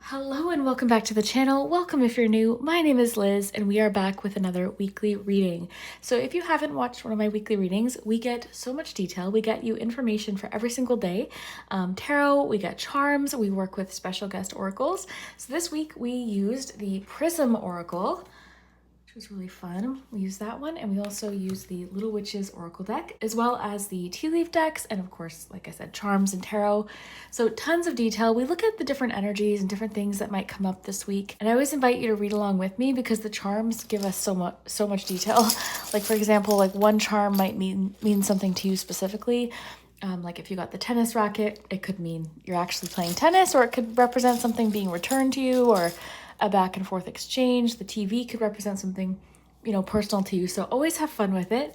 Hello and welcome back to the channel. Welcome if you're new. My name is Liz and we are back with another weekly reading. So if you haven't watched one of my weekly readings, we get so much detail. We get you information for every single day. Tarot, we get charms, we work with special guest oracles. So this week we used the Prism Oracle, which was really fun. We used that one, and we also used the Little Witches Oracle deck, as well as the tea leaf decks, and of course, like I said, charms and tarot. So tons of detail. We look at the different energies and different things that might come up this week, and I always invite you to read along with me because the charms give us so much detail. Like for example, like one charm might mean something to you specifically. Like if you got the tennis racket, it could mean you're actually playing tennis, or it could represent something being returned to you, or a back and forth exchange. The TV could represent something, personal to you. So always have fun with it.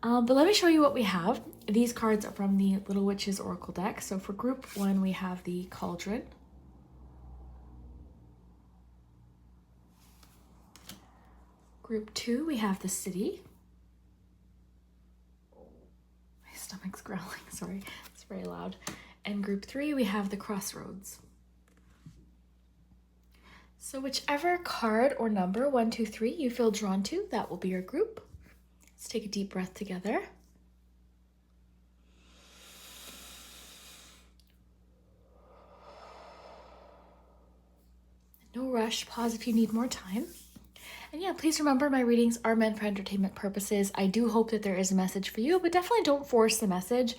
But let me show you what we have. These cards are from the Little Witches Oracle deck. So for group one, we have the Cauldron. Group two, we have the City. My stomach's growling, sorry, it's very loud. And group three, we have the Crossroads. So whichever card or number, 1, 2, 3, you feel drawn to, that will be your group. Let's take a deep breath together. No rush, pause if you need more time. And yeah, please remember my readings are meant for entertainment purposes. I do hope that there is a message for you, but definitely don't force the message.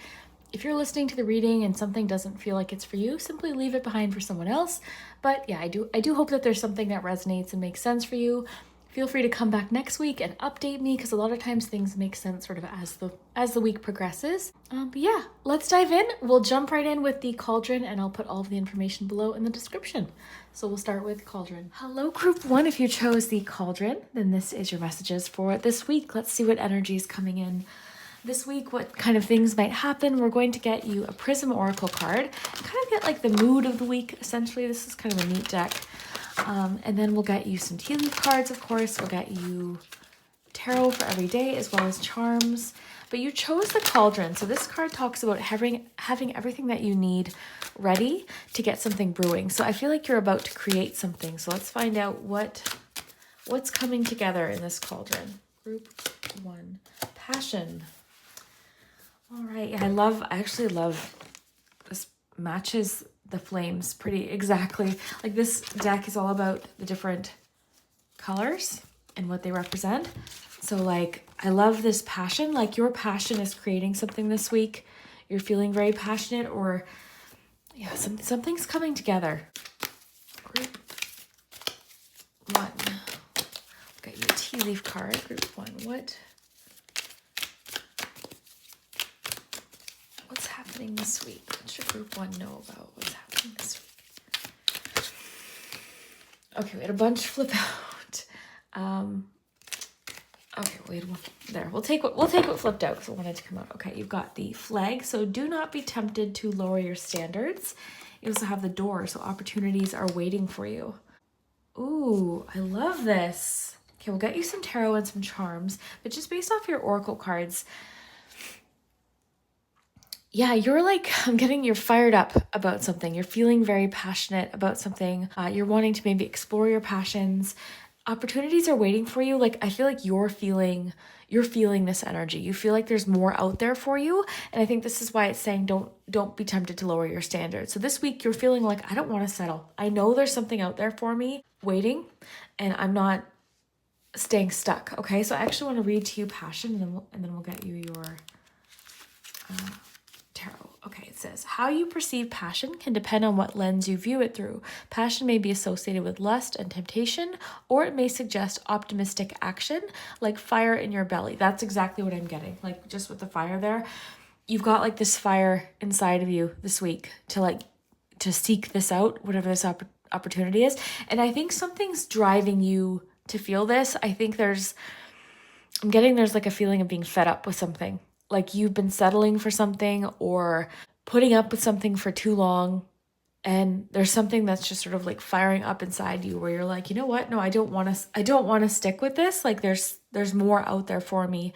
If you're listening to the reading and something doesn't feel like it's for you, simply leave it behind for someone else. But yeah, I do hope that there's something that resonates and makes sense for you. Feel free to come back next week and update me, because a lot of times things make sense sort of as the week progresses. But yeah, let's dive in. We'll jump right in with the Cauldron, and I'll put all of the information below in the description. So we'll start with Cauldron. Hello, group one. If you chose the Cauldron, then this is your messages for this week. Let's see what energy is coming in this week, what kind of things might happen. We're going to get you a Prism Oracle card and kind of get like the mood of the week, essentially. This is kind of a neat deck. And then we'll get you some tea leaf cards, of course. We'll get you tarot for every day, as well as charms. But you chose the Cauldron. So this card talks about having everything that you need ready to get something brewing. So I feel like you're about to create something. So let's find out what's coming together in this Cauldron. Group one, passion. All right, I actually love this, matches the flames pretty exactly. Like this deck is all about the different colors and what they represent. So like, I love this passion. Like your passion is creating something this week. You're feeling very passionate, or yeah, something's coming together. Group one. Got you a tea leaf card, group one. What's happening this week? What should group one know about what's happening this week? Okay, we had a bunch flip out. Okay, wait, there. We'll take what flipped out because I wanted to come out. Okay, you've got the Flag, so do not be tempted to lower your standards. You also have the Door, so opportunities are waiting for you. Ooh, I love this. Okay, we'll get you some tarot and some charms, but just based off your oracle cards, yeah, you're like, you're fired up about something. You're feeling very passionate about something. You're wanting to maybe explore your passions. Opportunities are waiting for you. Like, I feel like you're feeling this energy. You feel like there's more out there for you. And I think this is why it's saying don't be tempted to lower your standards. So this week you're feeling like, I don't want to settle. I know there's something out there for me waiting, and I'm not staying stuck. Okay, so I actually want to read to you passion, and then we'll get you your tarot. Okay, it says, how you perceive passion can depend on what lens you view it through. Passion may be associated with lust and temptation, or it may suggest optimistic action, like fire in your belly. That's exactly what I'm getting. Like just with the fire there, you've got like this fire inside of you this week to seek this out, whatever this opportunity is. And I think something's driving you to feel this. I think there's like a feeling of being fed up with something. Like you've been settling for something or putting up with something for too long, and there's something that's just sort of like firing up inside you where you're like, you know what? No, I don't want to stick with this. Like there's more out there for me.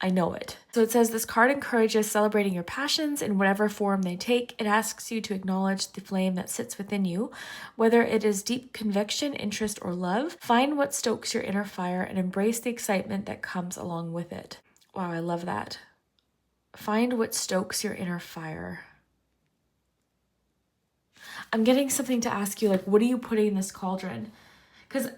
I know it. So it says this card encourages celebrating your passions in whatever form they take. It asks you to acknowledge the flame that sits within you, whether it is deep conviction, interest, or love. Find what stokes your inner fire and embrace the excitement that comes along with it. Wow, I love that. Find what stokes your inner fire. I'm getting something to ask you, like, what are you putting in this cauldron? Because,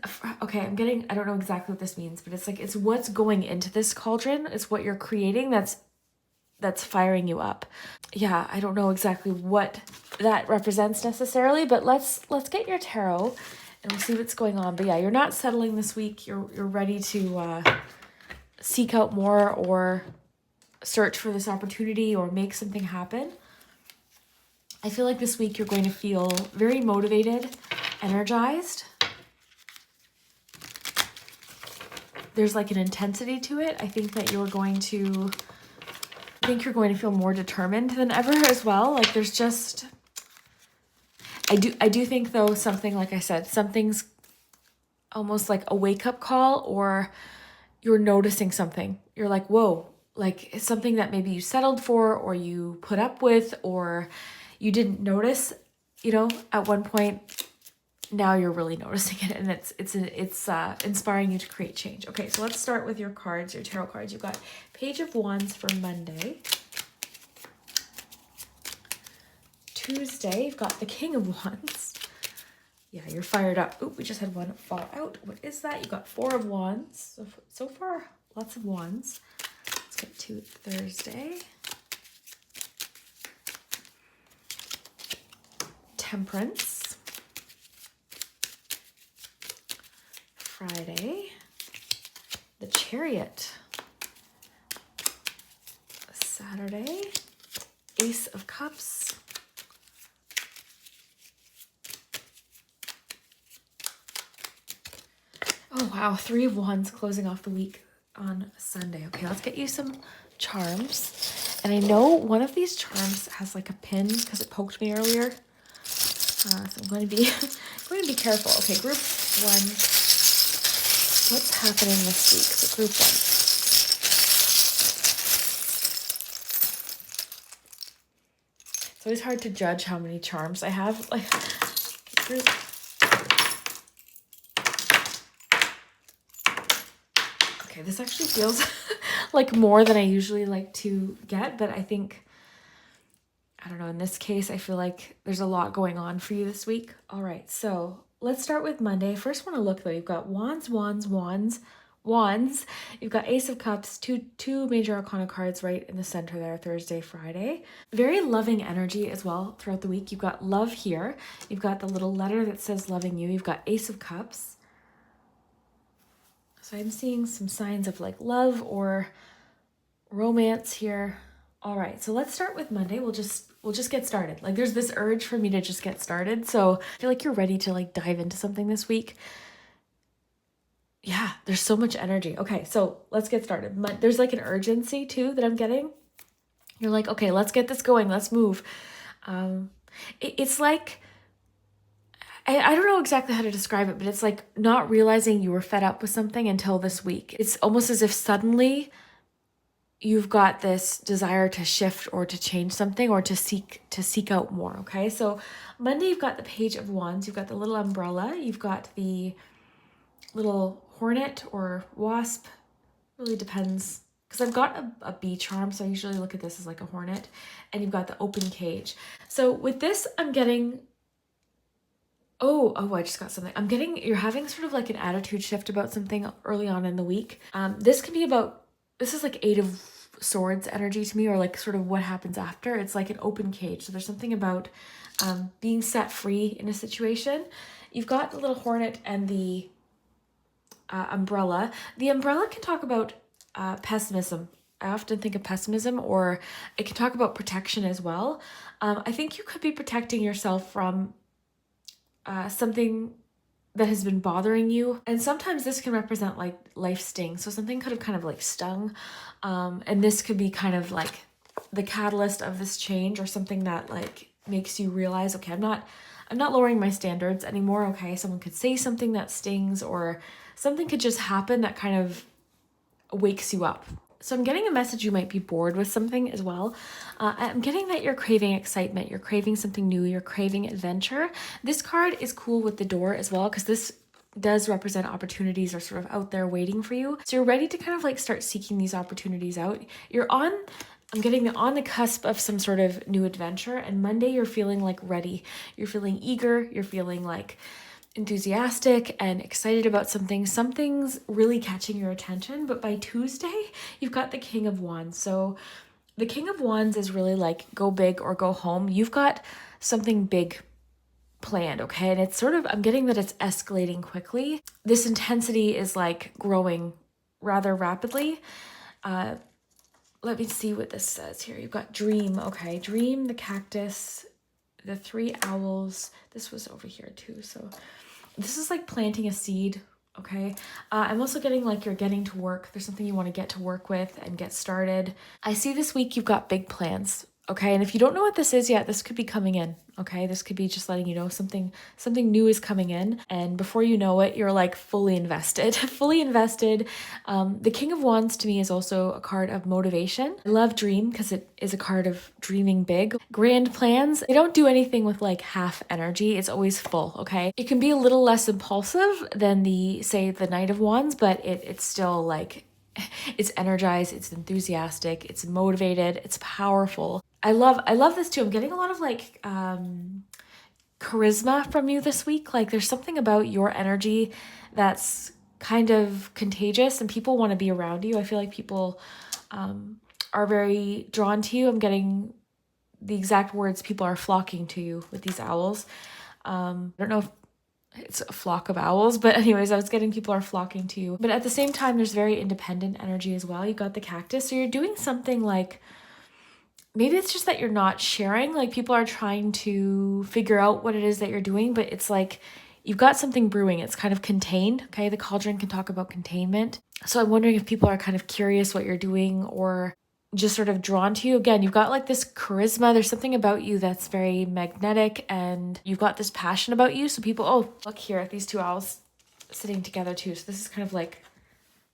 okay, I don't know exactly what this means, but it's like, it's what's going into this cauldron. It's what you're creating that's firing you up. Yeah, I don't know exactly what that represents necessarily, but let's get your tarot and we'll see what's going on. But yeah, you're not settling this week. You're ready to seek out more or search for this opportunity or make something happen. I feel like this week you're going to feel very motivated, energized. There's like an intensity to it. I think that you're going to feel more determined than ever as well. Like there's just, I do think though, something, like I said, something's almost like a wake-up call, or you're noticing something. You're like, whoa, like it's something that maybe you settled for or you put up with or you didn't notice, at one point. Now you're really noticing it, and it's inspiring you to create change. Okay, so let's start with your cards, your tarot cards. You've got Page of Wands for Monday. Tuesday, you've got the King of Wands. Yeah, you're fired up. Oop, we just had one fall out. What is that? You got Four of Wands. So far, lots of wands. Let's get to Thursday. Temperance. Friday, the Chariot. Saturday, Ace of Cups. Oh wow, Three of Wands closing off the week on Sunday. Okay, let's get you some charms. And I know one of these charms has like a pin because it poked me earlier. So I'm going to be careful. Okay, group one. What's happening this week? So group one. It's always hard to judge how many charms I have. Like, group. Okay, this actually feels like more than I usually like to get, but I think, I don't know, in this case, I feel like there's a lot going on for you this week. All right, so let's start with Monday. First want to look though, you've got Wands. You've got Ace of Cups, two major arcana cards right in the center there, Thursday, Friday. Very loving energy as well throughout the week. You've got love here. You've got the little letter that says loving you. You've got Ace of Cups. So I'm seeing some signs of like love or romance here. All right, so let's start with Monday. We'll just get started. Like there's this urge for me to just get started. So I feel like you're ready to like dive into something this week. Yeah, there's so much energy. Okay, so let's get started. There's like an urgency too that I'm getting. You're like, okay, let's get this going. Let's move. It's like, I don't know exactly how to describe it, but it's like not realizing you were fed up with something until this week. It's almost as if suddenly you've got this desire to shift or to change something or to seek out more. Okay, so Monday you've got the Page of Wands, you've got the little umbrella, you've got the little hornet or wasp, really depends, because I've got a bee charm, so I usually look at this as like a hornet, and you've got the open cage. So with this I'm getting, I just got something. I'm getting, you're having sort of like an attitude shift about something early on in the week. This is like Eight of Swords energy to me, or like sort of what happens after. It's like an open cage. So there's something about being set free in a situation. You've got the little hornet and the umbrella. The umbrella can talk about pessimism. I often think of pessimism, or it can talk about protection as well. I think you could be protecting yourself from something that has been bothering you. And sometimes this can represent like life sting. So something could have kind of like stung. And this could be kind of like the catalyst of this change, or something that like makes you realize, okay, I'm not lowering my standards anymore. Okay, someone could say something that stings, or something could just happen that kind of wakes you up. So I'm getting a message you might be bored with something as well. I'm getting that you're craving excitement, you're craving something new, you're craving adventure. This card is cool with the door as well, because this does represent opportunities are sort of out there waiting for you. So you're ready to kind of like start seeking these opportunities out. I'm getting on the cusp of some sort of new adventure, and Monday you're feeling like ready. You're feeling eager, you're feeling like enthusiastic and excited about something. Something's really catching your attention, but by Tuesday, you've got the King of Wands. So the King of Wands is really like go big or go home. You've got something big planned, okay? And it's sort of, I'm getting that it's escalating quickly. This intensity is like growing rather rapidly. Let me see what this says here. You've got Dream, okay? Dream, the cactus, the 3 owls. This was over here too, so this is like planting a seed, okay? I'm also getting like you're getting to work. There's something you want to get to work with and get started. I see this week you've got big plans, okay? And if you don't know what this is yet, this could be coming in, okay? This could be just letting you know something new is coming in. And before you know it, you're like fully invested, fully invested. The King of Wands to me is also a card of motivation. I love Dream because it is a card of dreaming big. Grand plans, they don't do anything with like half energy. It's always full, okay? It can be a little less impulsive than the Knight of Wands, but it's still like, it's energized, it's enthusiastic, it's motivated, it's powerful. I love this too. I'm getting a lot of like charisma from you this week. Like there's something about your energy that's kind of contagious and people want to be around you. I feel like people are very drawn to you. I'm getting the exact words, people are flocking to you with these owls. I don't know if it's a flock of owls, but anyways, I was getting people are flocking to you. But at the same time, there's very independent energy as well. You got the cactus, so you're doing something like, maybe it's just that you're not sharing, like people are trying to figure out what it is that you're doing, but it's like you've got something brewing. It's kind of contained, okay? The cauldron can talk about containment. So I'm wondering if people are kind of curious what you're doing or just sort of drawn to you. Again, you've got like this charisma. There's something about you that's very magnetic and you've got this passion about you. So people, oh, look here at these 2 owls sitting together too. So this is kind of like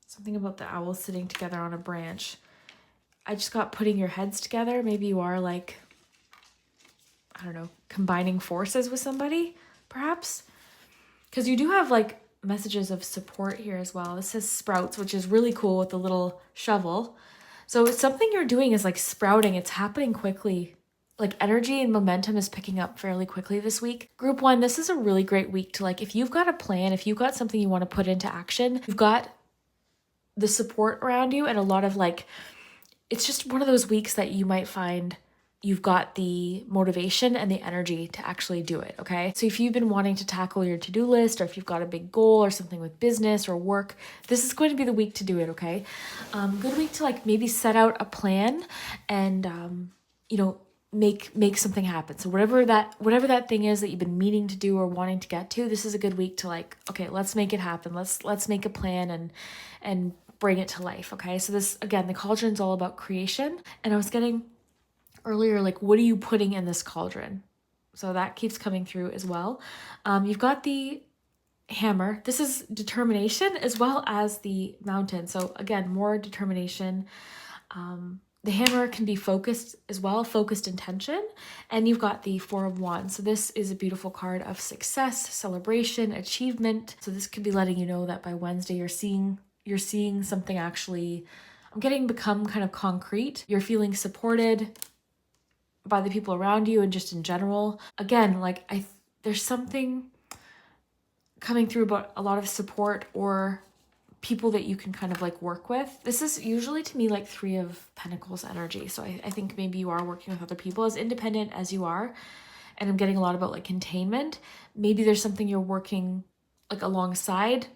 something about the owls sitting together on a branch. I just got putting your heads together. Maybe you are like, I don't know, combining forces with somebody, perhaps. Because you do have like messages of support here as well. This says sprouts, which is really cool with the little shovel. So something you're doing is like sprouting. It's happening quickly. Like energy and momentum is picking up fairly quickly this week. Group 1, this is a really great week to like, if you've got a plan, if you've got something you want to put into action, you've got the support around you and a lot of like, it's just one of those weeks that you might find you've got the motivation and the energy to actually do it, okay? So if you've been wanting to tackle your to-do list or if you've got a big goal or something with business or work, this is going to be the week to do it, okay? Good week to like maybe set out a plan and, you know, make something happen. So whatever that thing is that you've been meaning to do or wanting to get to, this is a good week to like, okay, let's make it happen. Let's make a plan and bring it to life, okay? So this, again, the cauldron's all about creation. And I was getting earlier, like, what are you putting in this cauldron? So that keeps coming through as well. You've got the hammer. This is determination as well as the mountain. So again, more determination. The hammer can be focused as well, focused intention. And you've got the 4 of Wands. So this is a beautiful card of success, celebration, achievement. So this could be letting you know that by Wednesday you're seeing something actually, I'm getting become kind of concrete. You're feeling supported by the people around you and just in general. Again, like there's something coming through about a lot of support or people that you can kind of like work with. This is usually to me like 3 of Pentacles energy. So I think maybe you are working with other people as independent as you are. And I'm getting a lot about like containment. Maybe there's something you're working like alongside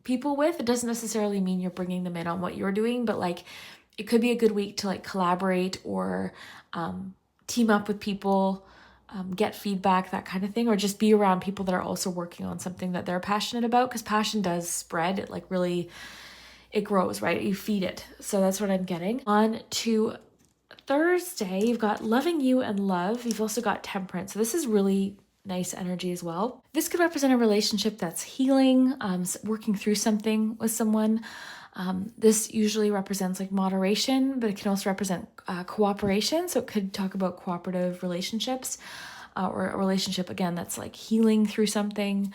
people with. It doesn't necessarily mean you're bringing them in on what you're doing, but like it could be a good week to like collaborate or team up with people, get feedback, that kind of thing, or just be around people that are also working on something that they're passionate about, because passion does spread. It like really, it grows, right? You feed it. So that's what I'm getting. On to Thursday, you've got loving you and love. You've also got temperance. So this is really nice energy as well. This could represent a relationship that's healing, working through something with someone. This usually represents like moderation, but it can also represent cooperation. So it could talk about cooperative relationships, or a relationship, again, that's like healing through something.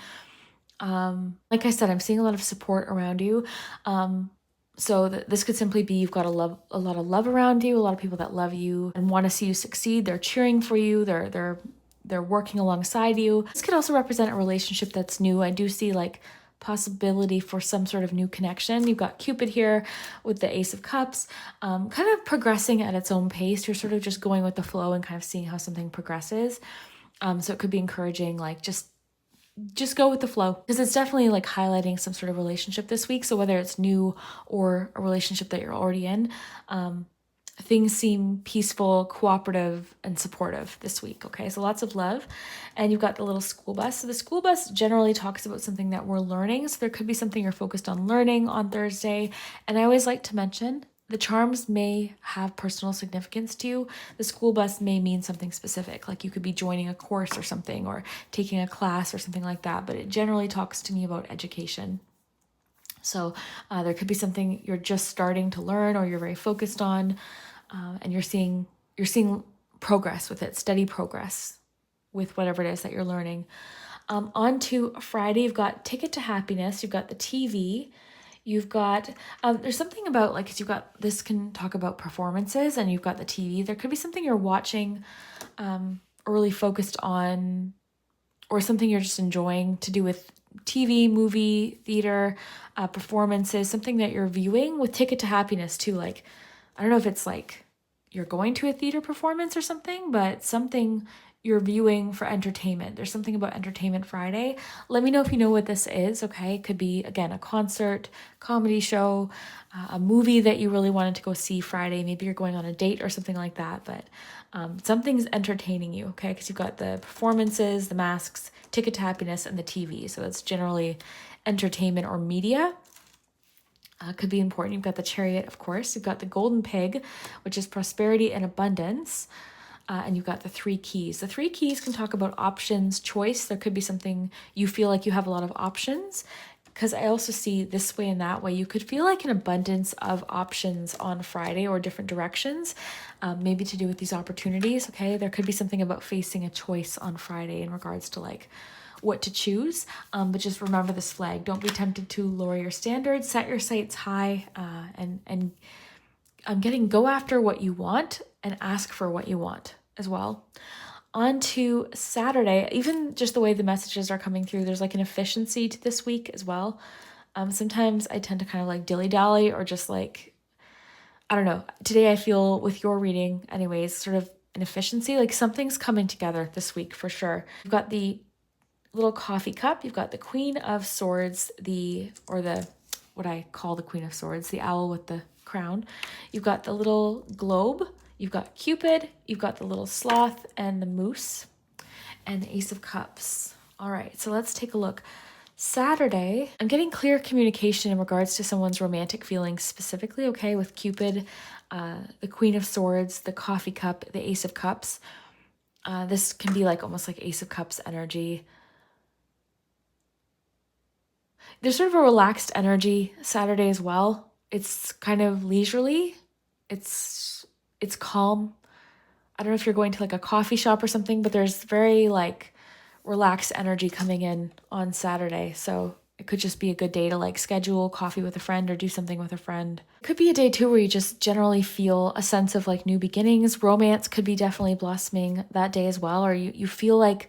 Like I said, I'm seeing a lot of support around you. So this could simply be you've got a lot of love around you, a lot of people that love you and want to see you succeed. They're cheering for you. They're working alongside you. This could also represent a relationship that's new. I do see like possibility for some sort of new connection. You've got Cupid here with the Ace of Cups, kind of progressing at its own pace. You're sort of just going with the flow and kind of seeing how something progresses. So it could be encouraging, like just go with the flow, because it's definitely like highlighting some sort of relationship this week. So whether it's new or a relationship that you're already in, things seem peaceful, cooperative, and supportive this week. Okay, so lots of love. And you've got the little school bus. So the school bus generally talks about something that we're learning. So there could be something you're focused on learning on Thursday. And I always like to mention the charms may have personal significance to you. The school bus may mean something specific, like you could be joining a course or something, or taking a class or something like that. But it generally talks to me about education. So there could be something you're just starting to learn or you're very focused on, and you're seeing progress with it, steady progress with whatever it is that you're learning. On to Friday, you've got Ticket to Happiness. You've got the TV. You've got, there's something about like, 'cause you've got, this can talk about performances, and you've got the TV. There could be something you're watching, or really focused on, or something you're just enjoying to do with TV, movie, theater, performances, something that you're viewing with Ticket to Happiness too. Like, I don't know if it's like you're going to a theater performance or something, but something you're viewing for entertainment. There's something about Entertainment Friday. Let me know if you know what this is, okay? It could be, again, a concert, comedy show, a movie that you really wanted to go see Friday. Maybe you're going on a date or something like that, but something's entertaining you, okay? Because you've got the performances, the masks, Ticket to Happiness, and the TV. So it's generally entertainment or media. Could be important. You've got the Chariot, of course. You've got the Golden Pig, which is prosperity and abundance. And you've got the 3 keys. The 3 keys can talk about options, choice. There could be something you feel like you have a lot of options, because I also see this way and that way. You could feel like an abundance of options on Friday, or different directions, maybe to do with these opportunities, okay? There could be something about facing a choice on Friday in regards to like what to choose, but just remember this flag. Don't be tempted to lower your standards. Set your sights high, and I'm getting go after what you want and ask for what you want as well. On to Saturday, even just the way the messages are coming through, there's like an efficiency to this week as well. Sometimes I tend to kind of like dilly-dally, or just like, I don't know. Today I feel with your reading anyways, sort of an efficiency, like something's coming together this week for sure. You've got the little coffee cup. You've got the Queen of Swords, what I call the Queen of Swords, the owl with the crown. You've got the little globe. You've got Cupid. You've got the little sloth and the moose, and the Ace of Cups. All right, so let's take a look. Saturday, I'm getting clear communication in regards to someone's romantic feelings specifically, okay, with Cupid, the Queen of Swords, the coffee cup, the Ace of Cups. This can be like almost like Ace of Cups energy. There's sort of a relaxed energy Saturday as well. It's kind of leisurely. It's calm. I don't know if you're going to like a coffee shop or something, but there's very like relaxed energy coming in on Saturday. So it could just be a good day to like schedule coffee with a friend or do something with a friend. It could be a day too where you just generally feel a sense of like new beginnings. Romance could be definitely blossoming that day as well. Or you feel like,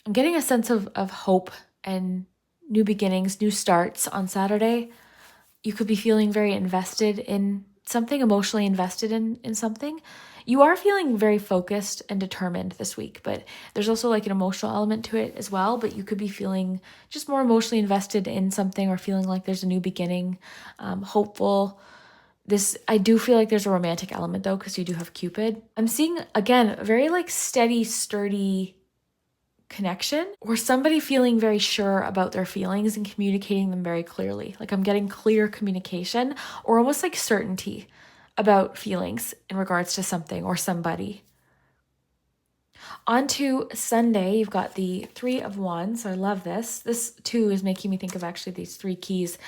I'm getting a sense of hope and new beginnings, new starts on Saturday. You could be feeling very invested in something, emotionally invested in something. You are feeling very focused and determined this week, but there's also like an emotional element to it as well. But you could be feeling just more emotionally invested in something, or feeling like there's a new beginning, hopeful. I do feel like there's a romantic element though, because you do have Cupid. I'm seeing, again, a very like steady, sturdy connection, or somebody feeling very sure about their feelings and communicating them very clearly. Like I'm getting clear communication, or almost like certainty about feelings in regards to something or somebody. On to Sunday, you've got the 3 of Wands. So I love this. This too is making me think of actually these 3 keys.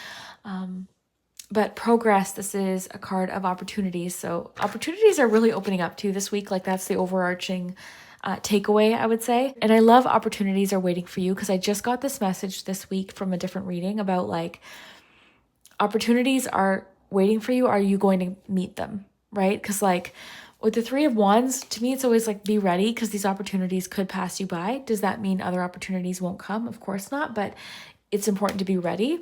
But progress, this is a card of opportunities. So opportunities are really opening up to you this week. Like that's the overarching takeaway, I would say. And I love opportunities are waiting for you, because I just got this message this week from a different reading about like opportunities are waiting for you. Are you going to meet them? Right? Because like with the Three of Wands, to me, it's always like be ready, because these opportunities could pass you by. Does that mean other opportunities won't come? Of course not, but it's important to be ready.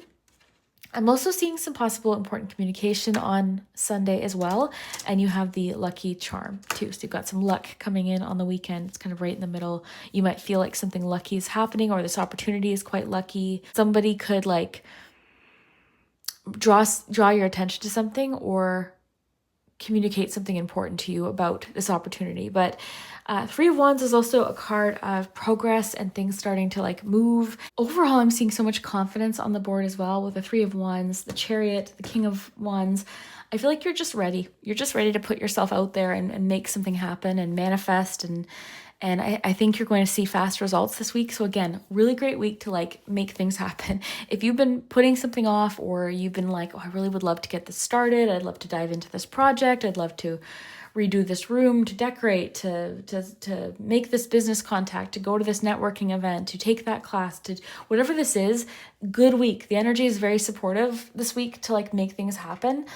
I'm also seeing some possible important communication on Sunday as well. And you have the lucky charm too. So you've got some luck coming in on the weekend. It's kind of right in the middle. You might feel like something lucky is happening, or this opportunity is quite lucky. Somebody could like draw your attention to something or communicate something important to you about this opportunity. But Three of Wands is also a card of progress and things starting to like move. Overall, I'm seeing so much confidence on the board as well with the Three of Wands, the Chariot, the King of Wands. I feel like you're just ready. You're just ready to put yourself out there and make something happen and manifest. And I think you're going to see fast results this week. So again, really great week to like make things happen. If you've been putting something off, or you've been like, oh, I really would love to get this started. I'd love to dive into this project. I'd love to redo this room, to decorate, to make this business contact, to go to this networking event, to take that class, to whatever this is, good week. The energy is very supportive this week to like make things happen.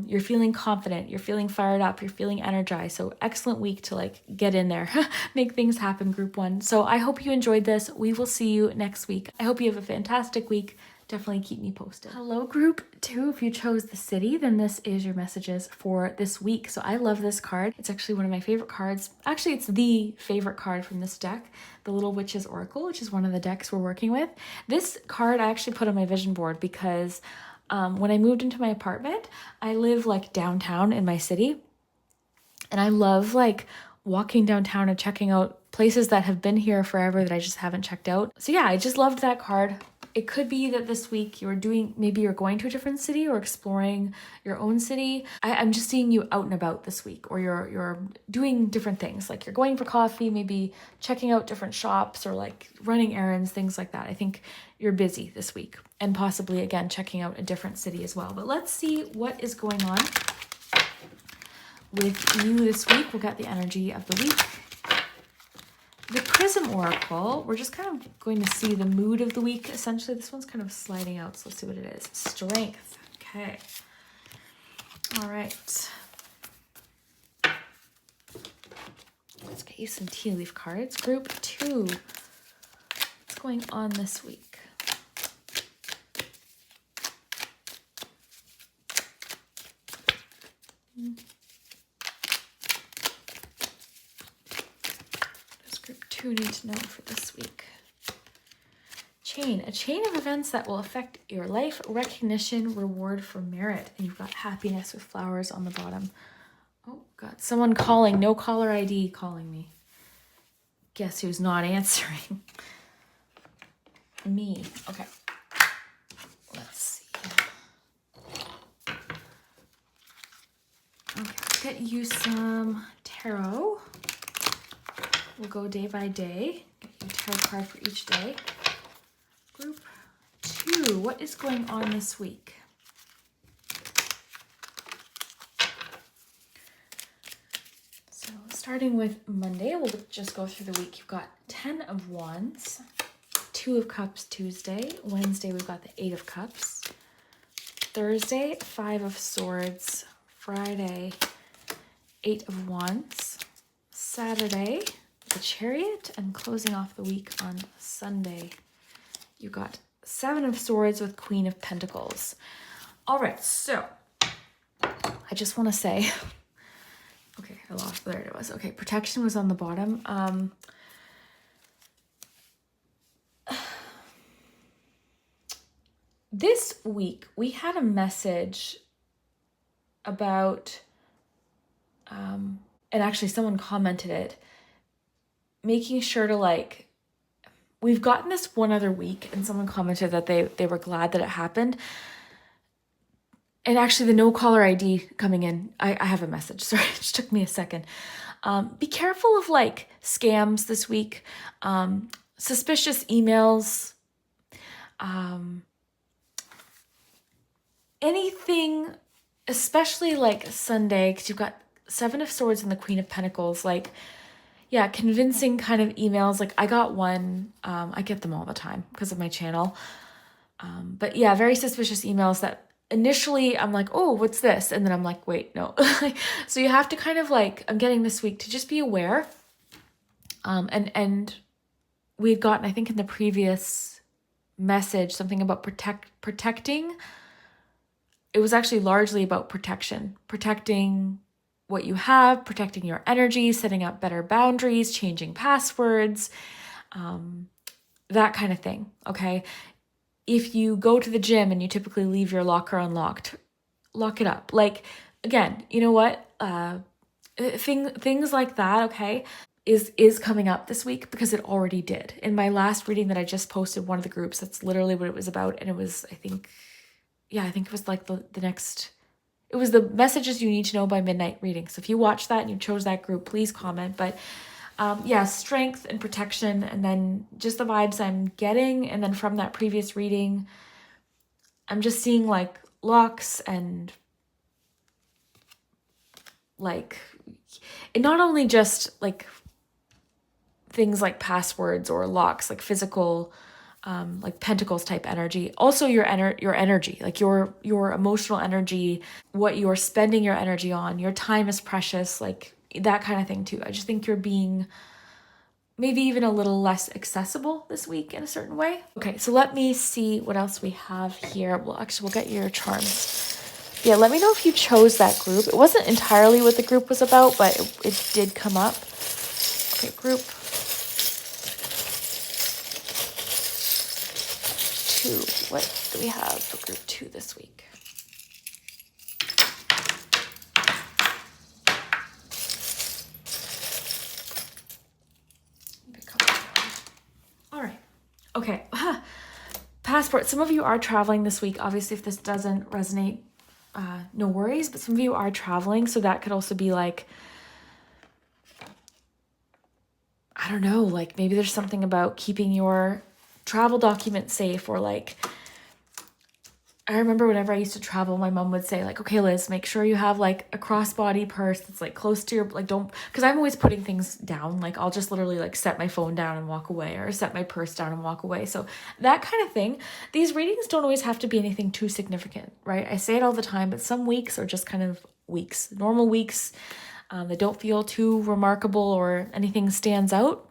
You're feeling confident, you're feeling fired up, you're feeling energized. So excellent week to like get in there, make things happen, group one. So I hope you enjoyed this. We will see you next week. I hope you have a fantastic week. Definitely keep me posted. Hello, group two. If you chose the city, then this is your messages for this week. So I love this card. It's actually one of my favorite cards. Actually, it's the favorite card from this deck, the Little Witch's Oracle, which is one of the decks we're working with. This card I actually put on my vision board because when I moved into my apartment, I live like downtown in my city. And I love like walking downtown and checking out places that have been here forever that I just haven't checked out. So yeah, I just loved that card. It could be that this week maybe you're going to a different city or exploring your own city. I'm just seeing you out and about this week, or you're doing different things. Like you're going for coffee, maybe checking out different shops, or like running errands, things like that. I think you're busy this week, and possibly again, checking out a different city as well. But let's see what is going on with you this week. We'll get the energy of the week. The Prism Oracle, we're just kind of going to see the mood of the week. Essentially, this one's kind of sliding out, so let's see what it is. Strength. Okay. All right. Let's get you some tea leaf cards. Group two. What's going on this week? Who need to know for this week? A chain of events that will affect your life, recognition, reward for merit. And you've got happiness with flowers on the bottom. Oh, got someone calling, no caller ID calling me. Guess who's not answering? Me. Okay. Let's see. Okay, let's get you some tarot. We'll go day by day. Get you a tarot card for each day. Group two, what is going on this week? So starting with Monday, we'll just go through the week. You've got 10 of Wands, 2 of Cups Tuesday. Wednesday, we've got the 8 of Cups. Thursday, 5 of Swords. Friday, 8 of Wands. Saturday, the Chariot, and closing off the week on Sunday, you got 7 of Swords with Queen of Pentacles. All right, so I just want to say, okay, I lost, there it was. Okay, protection was on the bottom. This week, we had a message about, and actually someone commented it, making sure to like, we've gotten this one other week, and someone commented that they were glad that it happened. And actually the no caller ID coming in, I have a message. Sorry, it just took me a second. Be careful of like scams this week, suspicious emails, anything, especially like Sunday, because you've got Seven of Swords and the Queen of Pentacles, like, yeah, convincing kind of emails. Like I got one, I get them all the time because of my channel. But yeah, very suspicious emails that initially I'm like, oh, what's this? And then I'm like, wait, no. So you have to kind of like, I'm getting this week to just be aware. And we had gotten, I think in the previous message, something about protecting. It was actually largely about protecting what you have, protecting your energy, setting up better boundaries, changing passwords, that kind of thing. Okay. If you go to the gym and you typically leave your locker unlocked, lock it up. Like, again, you know what? Things like that, okay, is coming up this week because it already did. In my last reading that I just posted, one of the groups, that's literally what it was about. And it was, I think it was like the next, it was the messages you need to know by midnight reading. So if you watched that and you chose that group, please comment. But yeah, strength and protection, and then just the vibes I'm getting. And then from that previous reading, I'm just seeing like locks and like, and not only just like things like passwords or locks, like physical, like pentacles type energy, also your energy, like your emotional energy, what you're spending your energy on. Your time is precious, like that kind of thing too. I just think you're being maybe even a little less accessible this week in a certain way. Okay, so let me see what else we have here. Well, actually, we'll get your charms. Yeah, let me know if you chose that group. It wasn't entirely what the group was about, but it did come up. Okay, group 2. What do we have for group 2 this week? All right. Okay. Passport. Some of you are traveling this week. Obviously, if this doesn't resonate, no worries. But some of you are traveling, so that could also be like, I don't know, like maybe there's something about keeping your travel documents safe, or like, I remember whenever I used to travel, my mom would say like, okay, Liz, make sure you have like a crossbody purse that's like close to your, like don't, because I'm always putting things down. Like I'll just literally like set my phone down and walk away, or set my purse down and walk away. So that kind of thing. These readings don't always have to be anything too significant, right? I say it all the time, but some weeks are just kind of weeks, normal weeks. They don't feel too remarkable or anything stands out.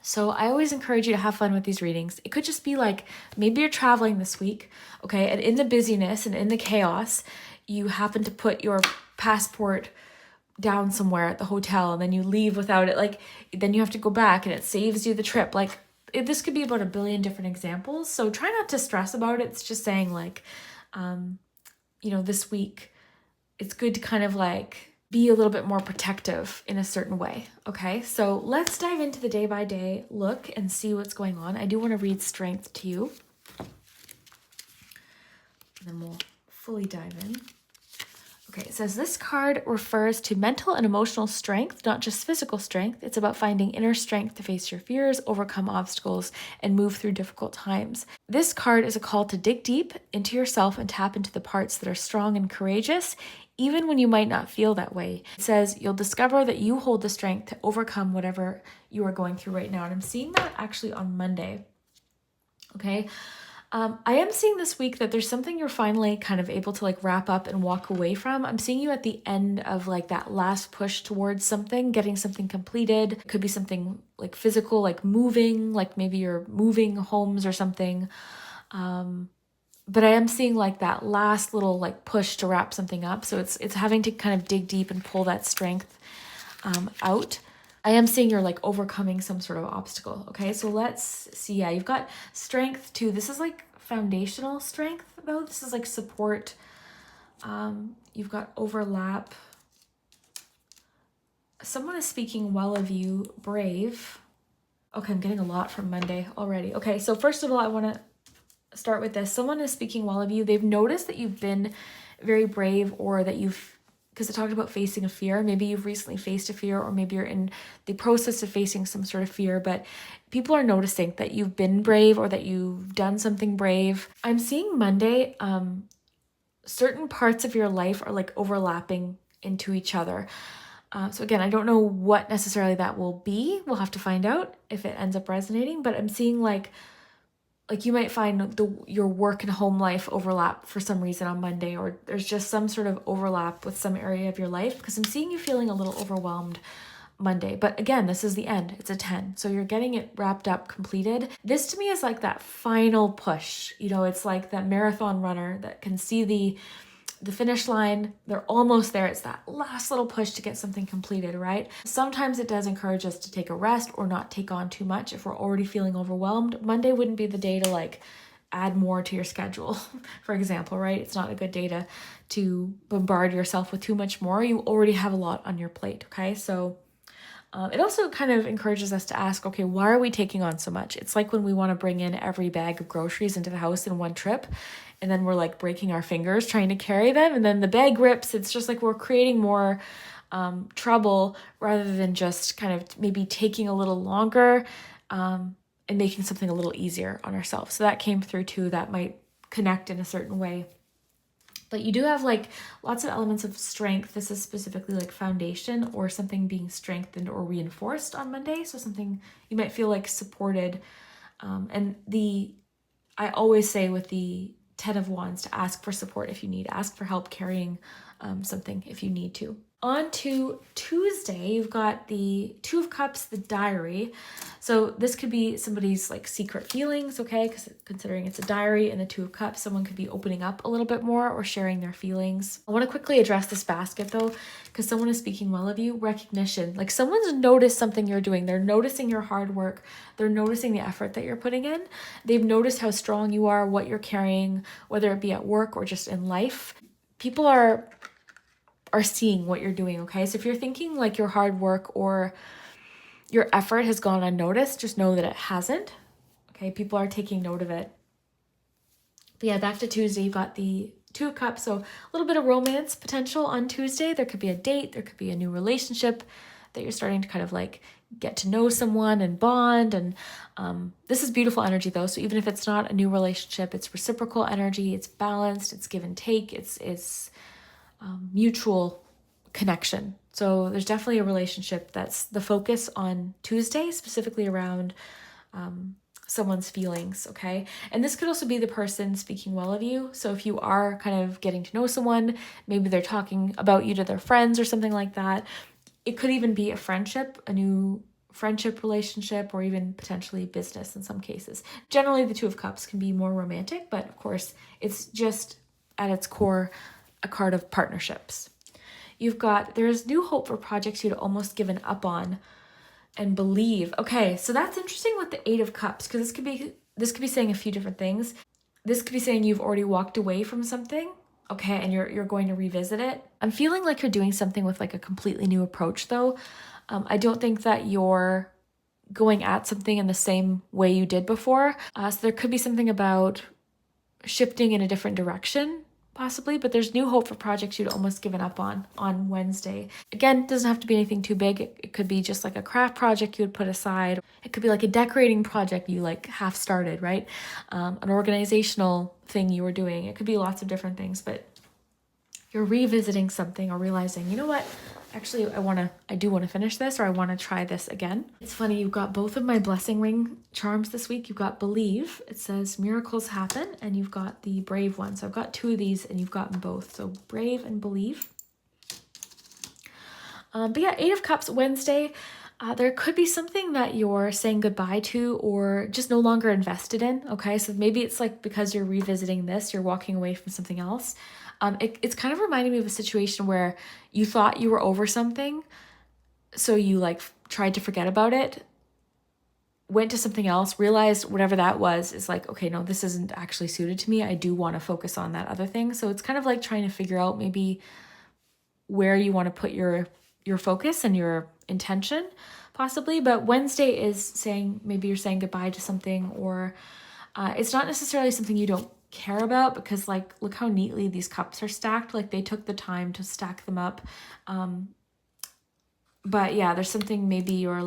So I always encourage you to have fun with these readings. It could just be like, maybe you're traveling this week, okay? And in the busyness and in the chaos, you happen to put your passport down somewhere at the hotel, and then you leave without it. Like, then you have to go back and it saves you the trip. Like, this could be about a billion different examples. So try not to stress about it. It's just saying like, this week, it's good to kind of like be a little bit more protective in a certain way. Okay, so let's dive into the day-by-day look and see what's going on. I do want to read strength to you, and then we'll fully dive in. Okay, it says this card refers to mental and emotional strength, not just physical strength. It's about finding inner strength to face your fears, overcome obstacles, and move through difficult times. This card is a call to dig deep into yourself and tap into the parts that are strong and courageous, even when you might not feel that way. It says you'll discover that you hold the strength to overcome whatever you are going through right now. And I'm seeing that actually on Monday. Okay. I am seeing this week that there's something you're finally kind of able to like wrap up and walk away from. I'm seeing you at the end of like that last push towards something, getting something completed. It could be something like physical, like moving, like maybe you're moving homes or something. But I am seeing like that last little like push to wrap something up. So it's having to kind of dig deep and pull that strength out. I am seeing you're like overcoming some sort of obstacle. Okay, so let's see. Yeah, you've got strength too. This is like foundational strength though. This is like support. You've got overlap. Someone is speaking well of you, brave. Okay, I'm getting a lot from Monday already. Okay, so first of all, I want to start with this. Someone is speaking well of you. They've noticed that you've been very brave, or that because I talked about facing a fear. Maybe you've recently faced a fear, or maybe you're in the process of facing some sort of fear, but people are noticing that you've been brave or that you've done something brave. I'm seeing Monday, certain parts of your life are like overlapping into each other. So again, I don't know what necessarily that will be. We'll have to find out if it ends up resonating, but I'm seeing like you might find your work and home life overlap for some reason on Monday, or there's just some sort of overlap with some area of your life, because I'm seeing you feeling a little overwhelmed Monday. But again, this is the end. It's a 10. So you're getting it wrapped up, completed. This to me is like that final push. You know, it's like that marathon runner that can see the finish line. They're almost there. It's that last little push to get something completed, right? Sometimes it does encourage us to take a rest or not take on too much if we're already feeling overwhelmed. Monday wouldn't be the day to like add more to your schedule, for example, right? It's not a good day to bombard yourself with too much more. You already have a lot on your plate, okay? So it also kind of encourages us to ask, okay, why are we taking on so much? It's like when we want to bring in every bag of groceries into the house in one trip, and then we're like breaking our fingers trying to carry them, and then the bag rips. It's just like we're creating more trouble rather than just kind of maybe taking a little longer and making something a little easier on ourselves. So that came through too. That might connect in a certain way. But you do have like lots of elements of strength. This is specifically like foundation or something being strengthened or reinforced on Monday. So something you might feel like supported. I always say with the 10 of Wands to ask for support if you need, ask for help carrying something if you need to. On to Tuesday, you've got the Two of Cups, the diary. So this could be somebody's like secret feelings, okay? Because considering it's a diary and the Two of Cups, someone could be opening up a little bit more or sharing their feelings. I want to quickly address this basket though, because someone is speaking well of you. Recognition, like someone's noticed something you're doing. They're noticing your hard work. They're noticing the effort that you're putting in. They've noticed how strong you are, what you're carrying, whether it be at work or just in life. People are seeing what you're doing, okay? So if you're thinking like your hard work or your effort has gone unnoticed, just know that it hasn't, okay? People are taking note of it. But yeah, back to Tuesday, you've got the Two of Cups, so a little bit of romance potential on Tuesday. There could be a date, there could be a new relationship that you're starting to kind of like get to know someone and bond. And this is beautiful energy though. So even if it's not a new relationship, it's reciprocal energy, it's balanced, it's give and take, it's mutual connection. So there's definitely a relationship that's the focus on Tuesday, specifically around someone's feelings, okay? And this could also be the person speaking well of you. So if you are kind of getting to know someone, maybe they're talking about you to their friends or something like that. It could even be a friendship, a new friendship relationship, or even potentially business in some cases. Generally, the Two of Cups can be more romantic, but of course, it's just at its core a card of partnerships. You've got, there's new hope for projects you'd almost given up on and believe. Okay, so that's interesting with the Eight of Cups, because this could be saying a few different things. This could be saying you've already walked away from something, okay, and you're going to revisit it. I'm feeling like you're doing something with like a completely new approach though. I don't think that you're going at something in the same way you did before. So there could be something about shifting in a different direction possibly, but there's new hope for projects you'd almost given up on Wednesday. Again, it doesn't have to be anything too big. It could be just like a craft project you would put aside. It could be like a decorating project you like half started, right? An organizational thing you were doing. It could be lots of different things, but you're revisiting something or realizing, you know what? Actually, I do want to finish this, or I want to try this again. It's funny, you've got both of my blessing ring charms this week. You've got Believe, it says miracles happen, and you've got the Brave one. So I've got two of these and you've gotten both. So Brave and Believe. But yeah, Eight of Cups Wednesday. There could be something that you're saying goodbye to or just no longer invested in, okay? So maybe it's like because you're revisiting this, you're walking away from something else. It's kind of reminding me of a situation where you thought you were over something, so you like tried to forget about it, went to something else, realized whatever that was is like, okay, no, this isn't actually suited to me. I do want to focus on that other thing. So it's kind of like trying to figure out maybe where you want to put your focus and your intention possibly. But Wednesday is saying maybe you're saying goodbye to something, or it's not necessarily something you don't care about, because like look how neatly these cups are stacked. Like they took the time to stack them up. But yeah, there's something maybe you're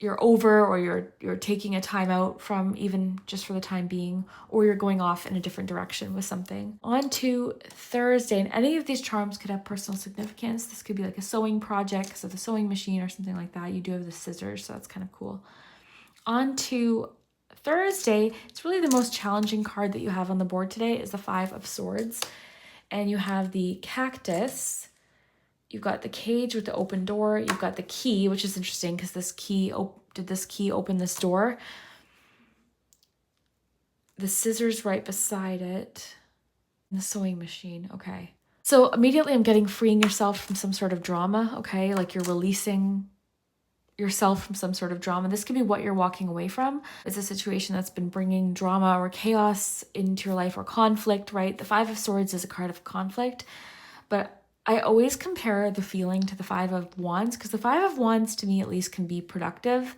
you're over, or you're taking a time out from, even just for the time being, or you're going off in a different direction with something. On to Thursday, and any of these charms could have personal significance. This could be like a sewing project because of the sewing machine or something like that. You do have the scissors, so that's kind of cool. On to Thursday, it's really the most challenging card that you have on the board today is the Five of Swords. And you have the cactus. You've got the cage with the open door. You've got the key, which is interesting because this key, did this key open this door? The scissors right beside it. And the sewing machine, okay. So immediately I'm getting freeing yourself from some sort of drama, okay? Like you're releasing yourself from some sort of drama. This could be what you're walking away from. It's a situation that's been bringing drama or chaos into your life, or conflict, right? The Five of Swords is a card of conflict, but I always compare the feeling to the Five of Wands, because the Five of Wands to me at least can be productive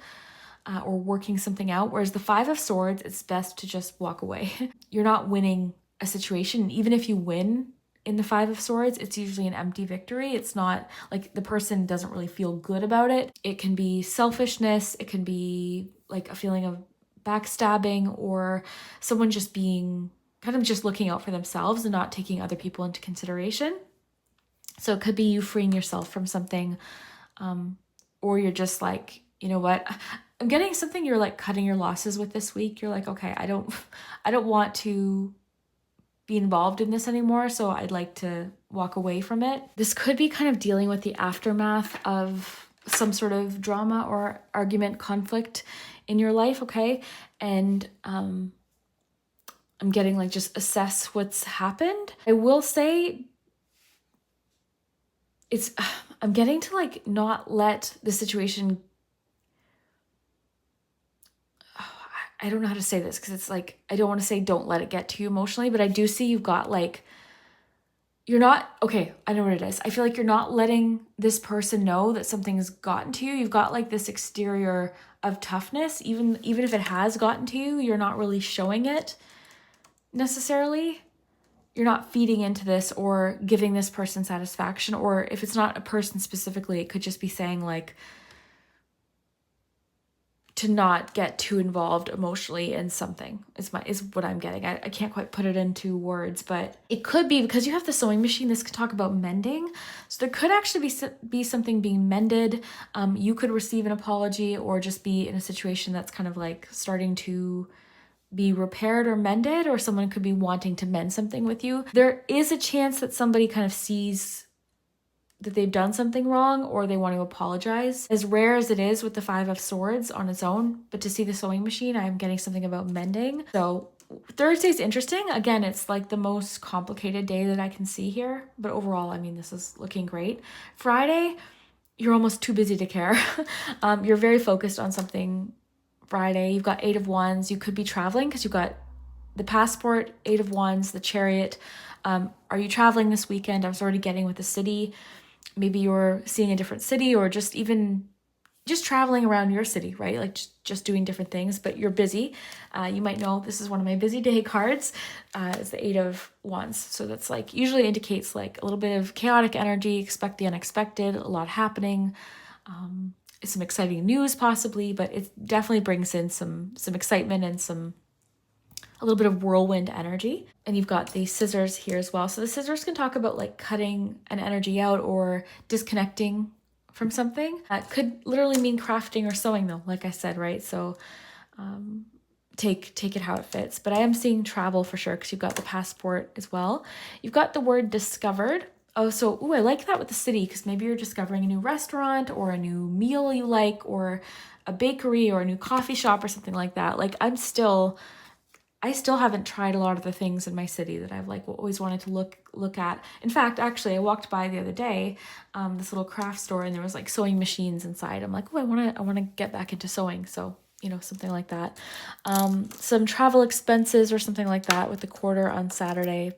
or working something out, whereas the Five of Swords, it's best to just walk away. You're not winning a situation. Even if you win in the Five of Swords, it's usually an empty victory. It's not like the person doesn't really feel good about it. It can be selfishness. It can be like a feeling of backstabbing, or someone just being kind of just looking out for themselves and not taking other people into consideration. So it could be you freeing yourself from something, or you're just like, you know what, I'm getting something you're like cutting your losses with this week. You're like, okay, I don't want to be involved in this anymore, so I'd like to walk away from it. This could be kind of dealing with the aftermath of some sort of drama or argument, conflict in your life, okay? And I'm getting like just assess what's happened. I will say I'm getting to like not let the situation, I don't know how to say this because it's like, I don't want to say don't let it get to you emotionally, but I do see you've got like, you're not, okay, I know what it is. I feel like you're not letting this person know that something has gotten to you. You've got like this exterior of toughness, even if it has gotten to you, you're not really showing it necessarily. You're not feeding into this or giving this person satisfaction, or if it's not a person specifically, it could just be saying like to not get too involved emotionally in something is what I'm getting. I can't quite put it into words, but it could be because you have the sewing machine. This could talk about mending. So there could actually be something being mended. You could receive an apology or just be in a situation that's kind of like starting to be repaired or mended, or someone could be wanting to mend something with you. There is a chance that somebody kind of sees that they've done something wrong or they want to apologize. As rare as it is with the Five of Swords on its own, but to see the sewing machine, I'm getting something about mending. So Thursday's interesting. Again, it's like the most complicated day that I can see here, but overall, I mean, this is looking great. Friday, you're almost too busy to care. You're very focused on something Friday. You've got Eight of Wands. You could be traveling because you've got the passport, Eight of Wands, the Chariot. Are you traveling this weekend? I was already getting with the city. Maybe you're seeing a different city, or just traveling around your city, right? Like just doing different things, but you're busy. You might know this is one of my busy day cards. It's the Eight of Wands. So that's like usually indicates like a little bit of chaotic energy, expect the unexpected, a lot happening. Some exciting news possibly, but it definitely brings in some excitement and a little bit of whirlwind energy. And you've got the scissors here as well. So the scissors can talk about like cutting an energy out or disconnecting from something. Could literally mean crafting or sewing though, like I said, right? So take it how it fits. But I am seeing travel for sure because you've got the passport as well. You've got the word discovered. Oh, so, I like that with the city because maybe you're discovering a new restaurant or a new meal you like, or a bakery or a new coffee shop or something like that. Like I still haven't tried a lot of the things in my city that I've like always wanted to look at. In fact, actually, I walked by the other day, this little craft store, and there was like sewing machines inside. I'm like, I want to get back into sewing. So, something like that. Some travel expenses or something like that with the quarter on Saturday.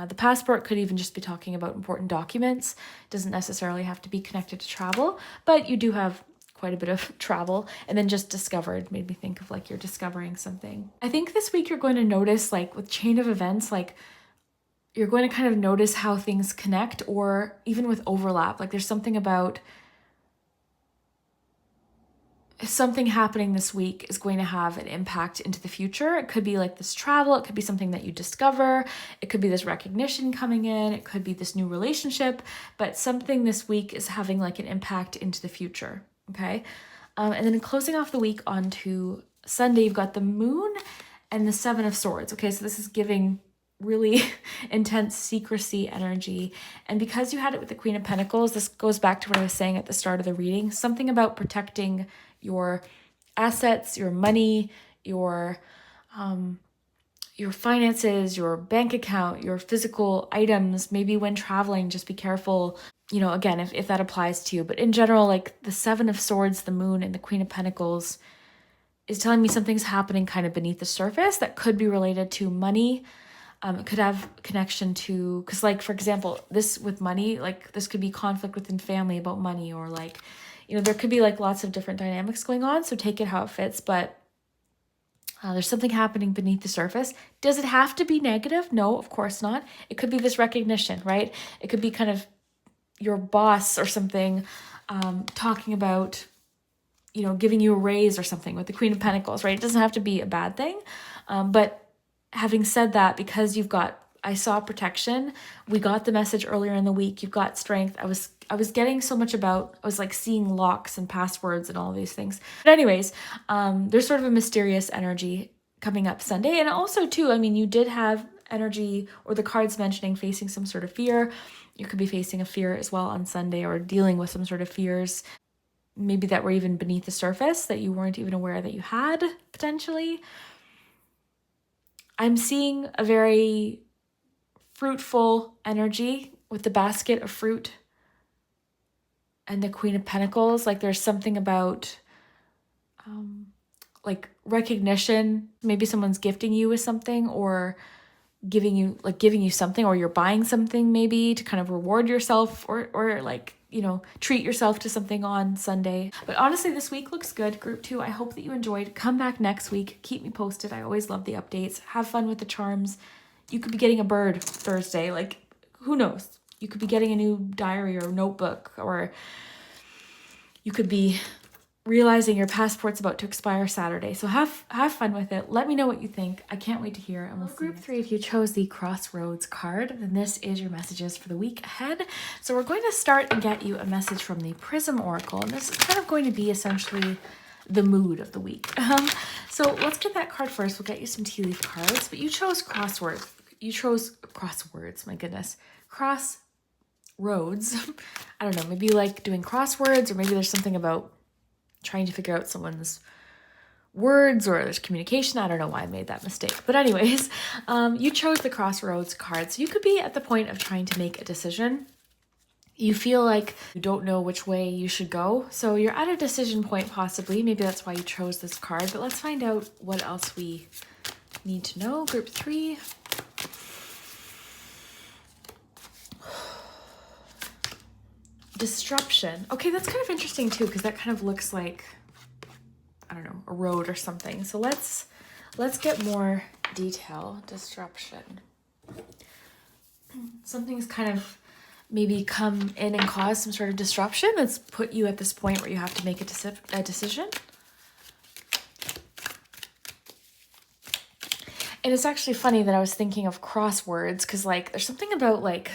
The passport could even just be talking about important documents. It doesn't necessarily have to be connected to travel, but you do have quite a bit of travel. And then just discovered made me think of like you're discovering something. I think this week you're going to notice like with chain of events, like you're going to kind of notice how things connect, or even with overlap. Like there's something about something happening this week is going to have an impact into the future. It could be like this travel. It could be something that you discover. It could be this recognition coming in. It could be this new relationship, but something this week is having like an impact into the future. Okay. And then closing off the week onto Sunday, you've got the moon and the 7 of Swords. Okay. So this is giving really intense secrecy energy. And because you had it with the Queen of Pentacles, this goes back to what I was saying at the start of the reading, something about protecting your assets, your money, your finances, your bank account, your physical items. Maybe when traveling, just be careful, you know, again, if that applies to you. But in general, like the 7 of Swords, the moon, and the Queen of Pentacles is telling me something's happening kind of beneath the surface that could be related to money. It could have connection to, because like, for example, this with money, like this could be conflict within family about money, or like, you know, there could be like lots of different dynamics going on. So take it how it fits, but there's something happening beneath the surface. Does it have to be negative? No, of course not. It could be this recognition, right? It could be kind of your boss or something talking about, you know, giving you a raise or something with the Queen of Pentacles, right? It doesn't have to be a bad thing. But having said that, because I saw protection, we got the message earlier in the week, you've got strength. I was getting so much about, I was like seeing locks and passwords and all of these things. But anyways, there's sort of a mysterious energy coming up Sunday. And also too, I mean, you did have energy, or the cards mentioning facing some sort of fear. You could be facing a fear as well on Sunday, or dealing with some sort of fears, maybe that were even beneath the surface that you weren't even aware that you had potentially. I'm seeing a very fruitful energy with the basket of fruit and the Queen of Pentacles. Like there's something about like recognition. Maybe someone's gifting you with something, or giving you something, or you're buying something maybe to kind of reward yourself, or like, you know, treat yourself to something on Sunday. But honestly, this week looks good, Group 2. I hope that you enjoyed. Come back next week. Keep me posted. I always love the updates. Have fun with the charms. You could be getting a bird Thursday. Like, who knows? You could be getting a new diary or notebook, or you could be realizing your passport's about to expire Saturday. So have fun with it. Let me know what you think. I can't wait to hear. And we'll Group 3, if you chose the Crossroads card, then this is your messages for the week ahead. So we're going to start and get you a message from the Prism Oracle. And this is kind of going to be essentially the mood of the week. So let's get that card first. We'll get you some tea leaf cards. But you chose crosswords. You chose crosswords. My goodness. Crossroads. I don't know. Maybe you like doing crosswords, or maybe there's something about trying to figure out someone's words, or there's communication. I don't know why I made that mistake. But anyways, you chose the Crossroads card. So you could be at the point of trying to make a decision. You feel like you don't know which way you should go. So you're at a decision point, possibly. Maybe that's why you chose this card. But let's find out what else we need to know. Group 3. Disruption. Okay, that's kind of interesting too, because that kind of looks like, I don't know, a road or something. So let's get more detail. Disruption. Something's kind of maybe come in and cause some sort of disruption that's put you at this point where you have to make a decision. And it's actually funny that I was thinking of crosswords, because like there's something about like,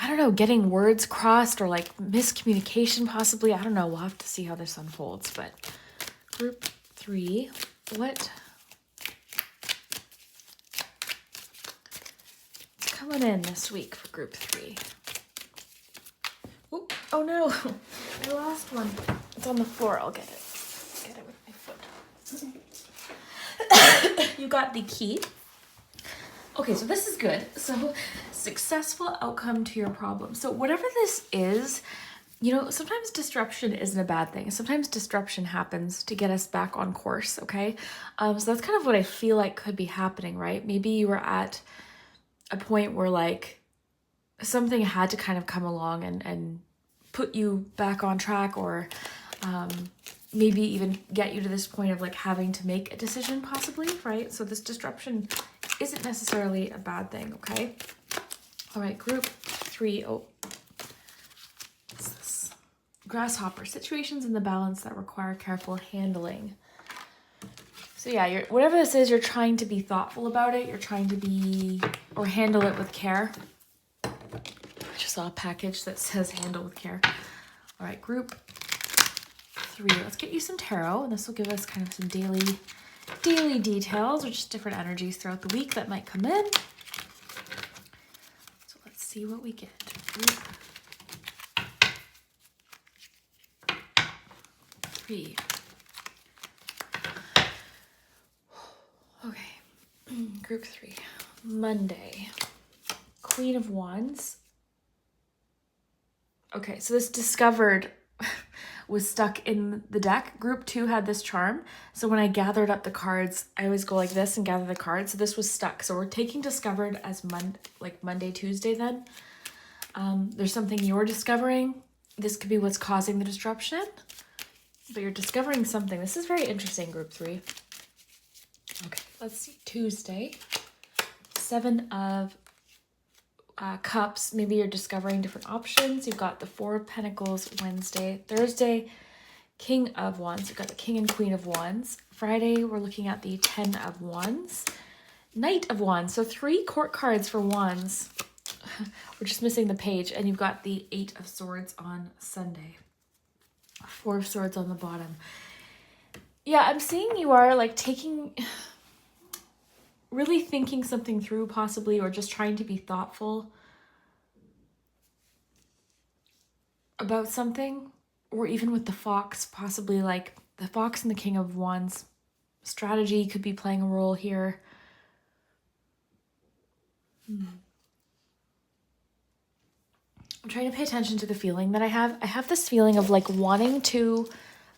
I don't know, getting words crossed, or like miscommunication possibly. I don't know. We'll have to see how this unfolds. But Group 3, what's coming in this week for Group 3? Ooh, oh no, I lost one. It's on the floor. I'll get it. Get it with my foot. You got the key. Okay, so this is good. So successful outcome to your problem. So whatever this is, you know, sometimes disruption isn't a bad thing. Sometimes disruption happens to get us back on course, okay? So that's kind of what I feel like could be happening, right? Maybe you were at a point where like something had to kind of come along and put you back on track, or maybe even get you to this point of like having to make a decision possibly, right? So this disruption isn't necessarily a bad thing, okay? All right, Group 3. Oh, what's this? Grasshopper, situations in the balance that require careful handling. So yeah, whatever this is, you're trying to be thoughtful about it. You're trying to be, or handle it with care. I just saw a package that says handle with care. All right, group 3. Let's get you some tarot, and this will give us kind of some daily details, or just different energies throughout the week that might come in. So let's see what we get. Group 3. Okay, group 3. Monday, Queen of Wands. Okay, so this discovered was stuck in the deck. Group 2 had this charm. So when I gathered up the cards, I always go like this and gather the cards. So this was stuck. So we're taking discovered as Monday, Tuesday then. There's something you're discovering. This could be what's causing the disruption. But you're discovering something. This is very interesting, group 3. Okay, let's see. Tuesday, 7 of Cups. Maybe you're discovering different options. You've got the 4 of Pentacles. Wednesday. Thursday, King of Wands. You've got the King and Queen of Wands. Friday, we're looking at the 10 of Wands. Knight of Wands. So 3 court cards for Wands. We're just missing the page. And you've got the 8 of Swords on Sunday. 4 of Swords on the bottom. Yeah, I'm seeing you are like really thinking something through possibly, or just trying to be thoughtful about something. Or even with the Fox, possibly like the Fox and the King of Wands. Strategy could be playing a role here. I'm trying to pay attention to the feeling that I have. I have this feeling of like wanting to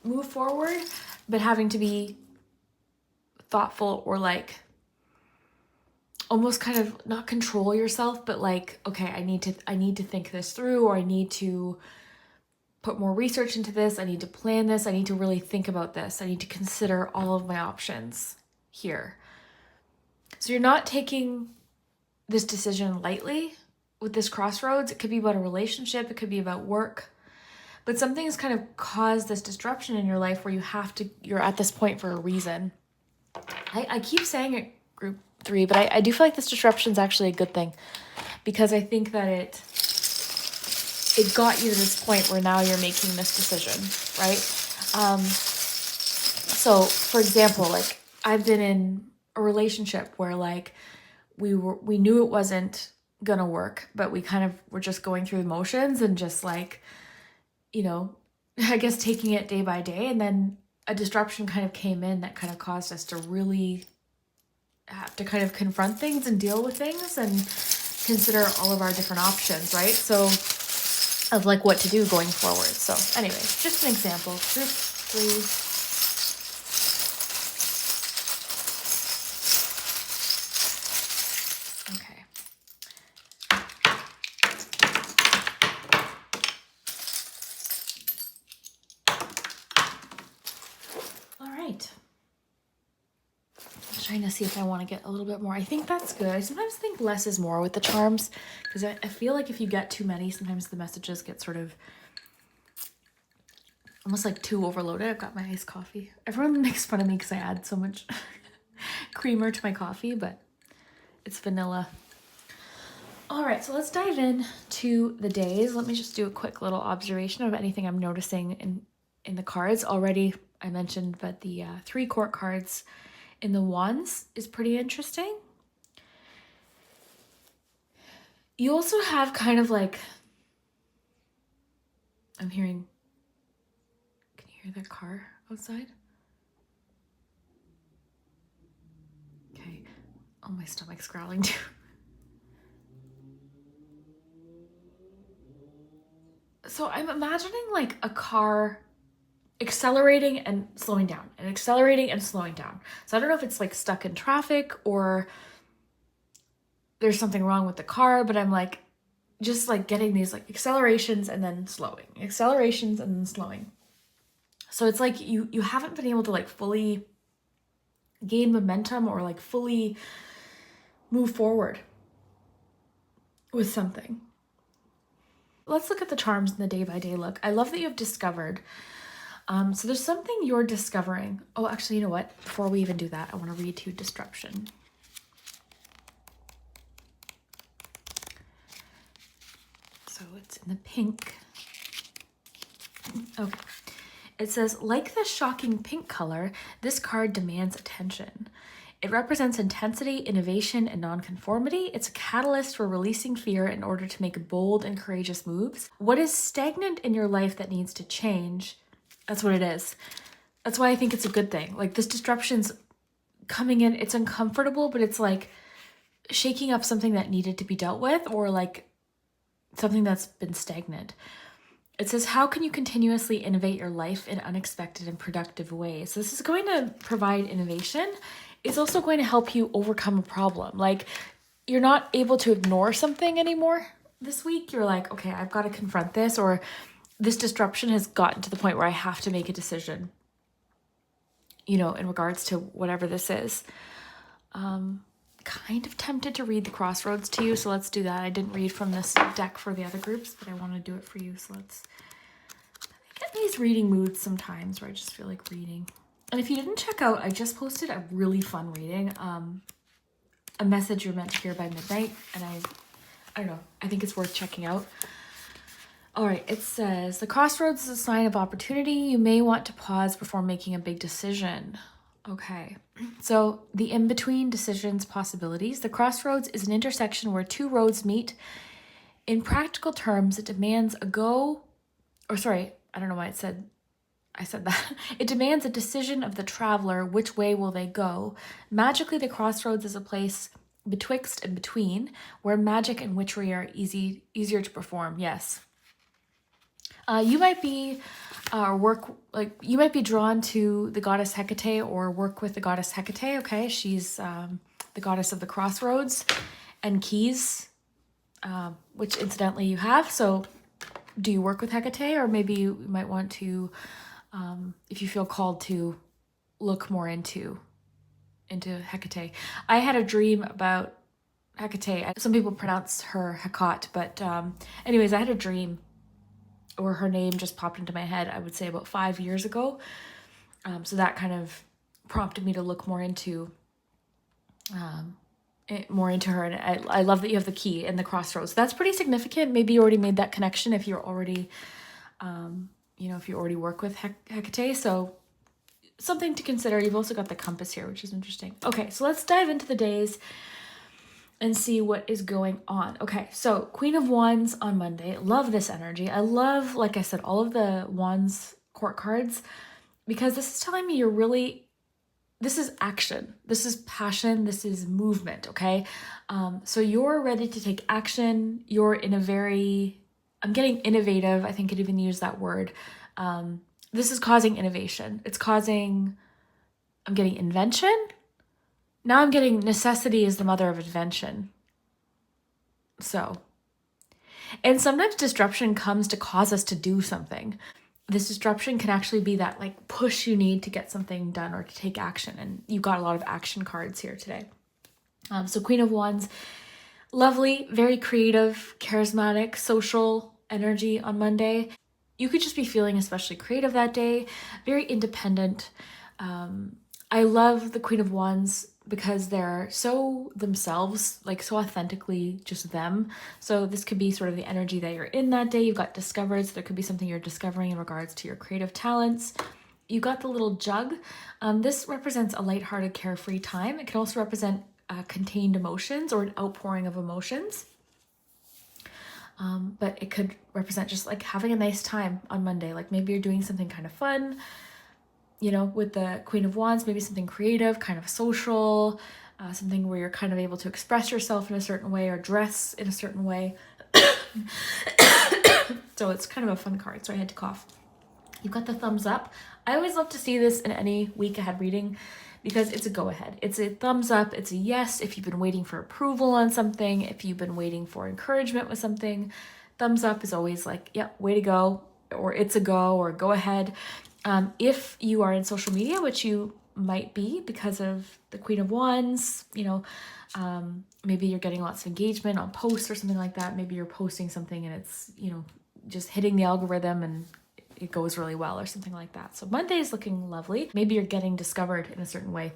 move forward, but having to be thoughtful, or like almost kind of not control yourself, but like, okay, I need to think this through, or I need to put more research into this. I need to plan this. I need to really think about this. I need to consider all of my options here. So you're not taking this decision lightly with this crossroads. It could be about a relationship. It could be about work. But something has kind of caused this disruption in your life where you're at this point for a reason. I keep saying it, group 3, but I do feel like this disruption is actually a good thing, because I think that it got you to this point where now you're making this decision, right? So for example, like I've been in a relationship where like we knew it wasn't gonna work, but we kind of were just going through the motions and just like, I guess taking it day by day. And then a disruption kind of came in that kind of caused us to really have to kind of confront things and deal with things and consider all of our different options, right? So of like what to do going forward. So anyway, just an example. Group 3. Trying to see if I want to get a little bit more. I think that's good. I sometimes think less is more with the charms, because I feel like if you get too many, sometimes the messages get sort of almost like too overloaded. I've got my iced coffee. Everyone makes fun of me because I add so much creamer to my coffee, but it's vanilla. All right, so let's dive in to the days. Let me just do a quick little observation of anything I'm noticing in the cards. Already I mentioned that the 3 court cards in the Wands is pretty interesting. You also have kind of like, I'm hearing, can you hear the car outside? Okay. Oh, my stomach's growling too. So I'm imagining like a car accelerating and slowing down and accelerating and slowing down. So I don't know if it's like stuck in traffic or there's something wrong with the car, but I'm like just like getting these like accelerations and then slowing, accelerations and then slowing. So it's like you haven't been able to like fully gain momentum or like fully move forward with something. let's look at the charms in the day-by-day look. I love that you have discovered. So there's something you're discovering. Oh, actually, you know what? Before we even do that, I want to read to you Disruption. So it's in the pink. Okay. It says, like the shocking pink color, this card demands attention. It represents intensity, innovation, and nonconformity. It's a catalyst for releasing fear in order to make bold and courageous moves. What is stagnant in your life that needs to change? That's what it is. That's why I think it's a good thing. Like, this disruption's coming in, it's uncomfortable, but it's like shaking up something that needed to be dealt with, or like something that's been stagnant. It says, how can you continuously innovate your life in unexpected and productive ways? So this is going to provide innovation. It's also going to help you overcome a problem. Like, you're not able to ignore something anymore this week. You're like, okay, I've got to confront this, or this disruption has gotten to the point where I have to make a decision, you know, in regards to whatever this is. Kind of tempted to read the crossroads to you, so let's do that. I didn't read from this deck for the other groups, but I want to do it for you, so let's get these reading moods sometimes where I just feel like reading. And if you didn't check out, I just posted a really fun reading, A Message You're Meant to Hear by Midnight, and I don't know, I think it's worth checking out. All right, it says, the crossroads is a sign of opportunity. You may want to pause before making a big decision. Okay, so the in-between decisions possibilities. The crossroads is an intersection where two roads meet. In practical terms, it demands I don't know why I said that. It demands a decision of the traveler. Which way will they go? Magically, the crossroads is a place betwixt and between, where magic and witchery are easier to perform. Yes. You might be you might be drawn to the goddess Hecate or work with the goddess Hecate. Okay, she's the goddess of the crossroads and keys, which incidentally you have. So, do you work with Hecate, or maybe you might want to, if you feel called to, look more into Hecate. I had a dream about Hecate. Some people pronounce her Hecate, but anyways, I had a dream, or her name just popped into my head, I would say about 5 years ago. So that kind of prompted me to look more into her. And I love that you have the key in the crossroads. That's pretty significant. Maybe you already made that connection if you're already, if you already work with Hecate. So something to consider. You've also got the compass here, which is interesting. Okay, so let's dive into the days and see what is going on. Okay, so Queen of Wands on Monday. Love this energy. I love, like I said, all of the Wands court cards, because this is telling me this is action. This is passion. This is movement, okay? So you're ready to take action. You're in I'm getting innovative. I think I could even use that word. This is causing innovation. I'm getting invention. Now I'm getting necessity is the mother of invention. So, and sometimes disruption comes to cause us to do something. This disruption can actually be that like push you need to get something done or to take action. And you got a lot of action cards here today. So Queen of Wands, lovely, very creative, charismatic, social energy on Monday. You could just be feeling especially creative that day, very independent. I love the Queen of Wands because they're so themselves, like so authentically just them. So this could be sort of the energy that you're in that day. You've got discovered, so there could be something you're discovering in regards to your creative talents. You got the little jug. This represents a lighthearted, carefree time. It can also represent contained emotions or an outpouring of emotions. But it could represent just like having a nice time on Monday. Like maybe you're doing something kind of fun, with the Queen of Wands, maybe something creative, kind of social, something where you're kind of able to express yourself in a certain way or dress in a certain way. So it's kind of a fun card. So I had to cough. You've got the thumbs up. I always love to see this in any week ahead reading because it's a go ahead. It's a thumbs up. It's a yes. If you've been waiting for approval on something, if you've been waiting for encouragement with something, thumbs up is always like, yep, way to go, or it's a go, or go ahead. If you are in social media, which you might be because of the Queen of Wands, maybe you're getting lots of engagement on posts or something like that. Maybe you're posting something and it's, just hitting the algorithm and it goes really well or something like that. So Monday is looking lovely. Maybe you're getting discovered in a certain way.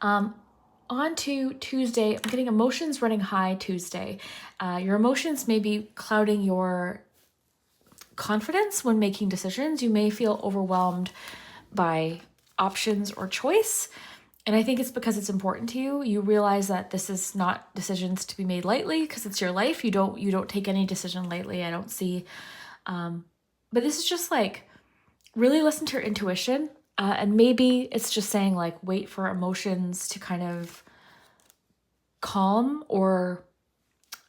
On to Tuesday, I'm getting emotions running high Tuesday. Your emotions may be clouding your confidence when making decisions. You may feel overwhelmed by options or choice. And I think it's because it's important to you. You realize that this is not decisions to be made lightly because it's your life. You don't take any decision lightly. I don't see. But this is just like really listen to your intuition. And maybe it's just saying like wait for emotions to kind of calm or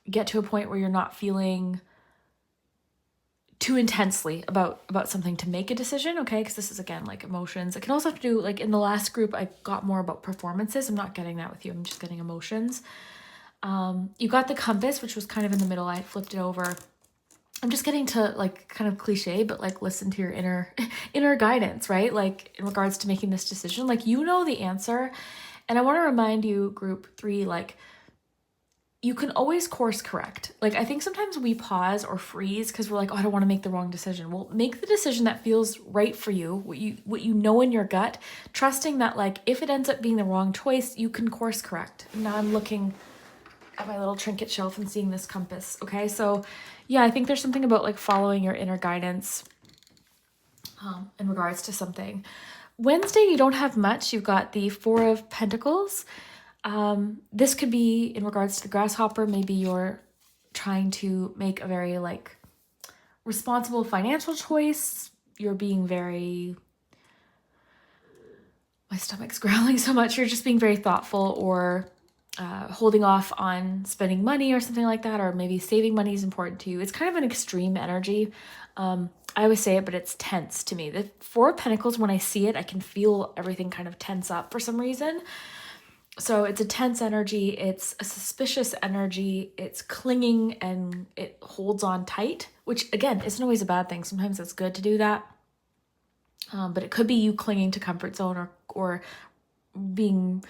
get to a point where you're not feeling too intensely about something to make a decision, okay? Because this is, again, like emotions. It can also have to do, like in the last group, I got more about performances. I'm not getting that with you. I'm just getting emotions. You got the compass, which was kind of in the middle. I flipped it over. I'm just getting to like kind of cliche, but like listen to your inner guidance, right? Like in regards to making this decision, like you know the answer. And I want to remind you, group 3, like you can always course correct. Like I think sometimes we pause or freeze because we're like, oh, I don't want to make the wrong decision. Well, make the decision that feels right for you, what you know in your gut, trusting that like if it ends up being the wrong choice, you can course correct. And now I'm looking at my little trinket shelf and seeing this compass. Okay, so yeah, I think there's something about like following your inner guidance in regards to something. Wednesday, you don't have much. You've got the 4 of Pentacles. This could be in regards to the grasshopper. Maybe you're trying to make a very like responsible financial choice. You're being very, my stomach's growling so much. You're just being very thoughtful or holding off on spending money or something like that, or maybe saving money is important to you. It's kind of an extreme energy. I always say it, but it's tense to me. The 4 of Pentacles, when I see it, I can feel everything kind of tense up for some reason. So it's a tense energy, it's a suspicious energy, it's clinging and it holds on tight, which again, isn't always a bad thing. Sometimes it's good to do that. But it could be you clinging to comfort zone or being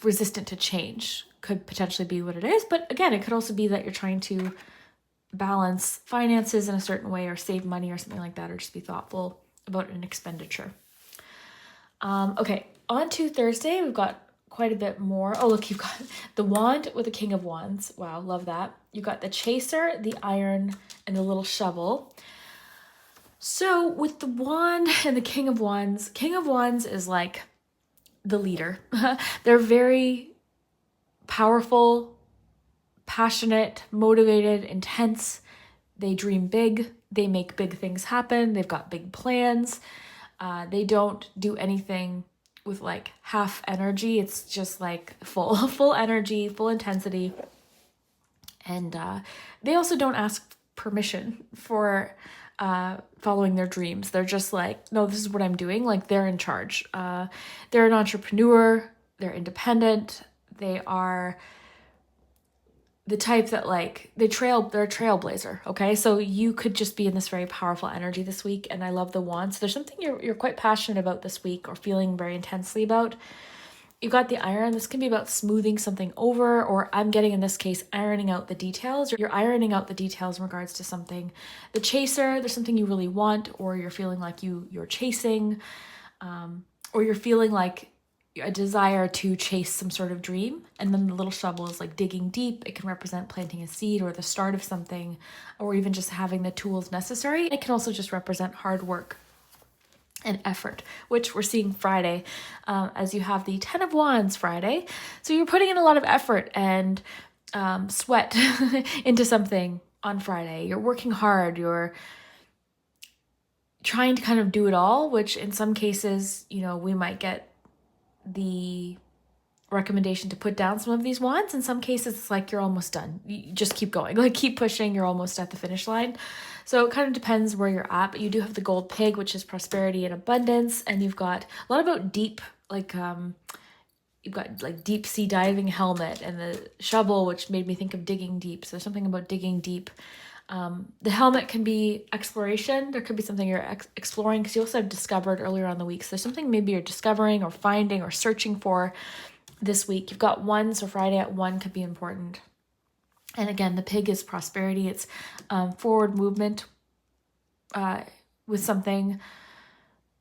resistant to change could potentially be what it is. But again, it could also be that you're trying to balance finances in a certain way or save money or something like that, or just be thoughtful about an expenditure. Okay, on to Thursday, we've got quite a bit more. Oh, look, you've got the wand with the King of Wands. Wow, love that. You've got the chaser, the iron, and the little shovel. So with the wand and the King of Wands is like the leader. They're very powerful, passionate, motivated, intense. They dream big. They make big things happen. They've got big plans. They don't do anything with like half energy. It's just like full energy, full intensity. And they also don't ask permission for following their dreams. They're just like, no, this is what I'm doing. Like they're in charge. They're an entrepreneur. They're independent. They are the type that like they're a trailblazer. Okay, so you could just be in this very powerful energy this week. And I love the wand. So there's something you're quite passionate about this week or feeling very intensely about. You've got the iron. This can be about smoothing something over, or I'm getting in this case ironing out the details. You're ironing out the details in regards to something. The chaser, there's something you really want, or you're feeling like you're chasing, or you're feeling like a desire to chase some sort of dream. And then the little shovel is like digging deep. It can represent planting a seed or the start of something, or even just having the tools necessary. It can also just represent hard work and effort, which we're seeing Friday, as you have the 10 of Wands Friday. So you're putting in a lot of effort and sweat into something on Friday. You're working hard. You're trying to kind of do it all, which in some cases, we might get the recommendation to put down some of these wands. In some cases, it's like you're almost done. You just keep going, like keep pushing. You're almost at the finish line. So it kind of depends where you're at, but you do have the gold pig, which is prosperity and abundance. And you've got a lot about deep, like, you've got like deep sea diving helmet and the shovel, which made me think of digging deep. So there's something about digging deep. The helmet can be exploration. There could be something you're exploring, because you also have discovered earlier on the week. So there's something maybe you're discovering or finding or searching for this week. You've got 1, so Friday at 1 could be important. And again, the pig is prosperity. It's forward movement with something.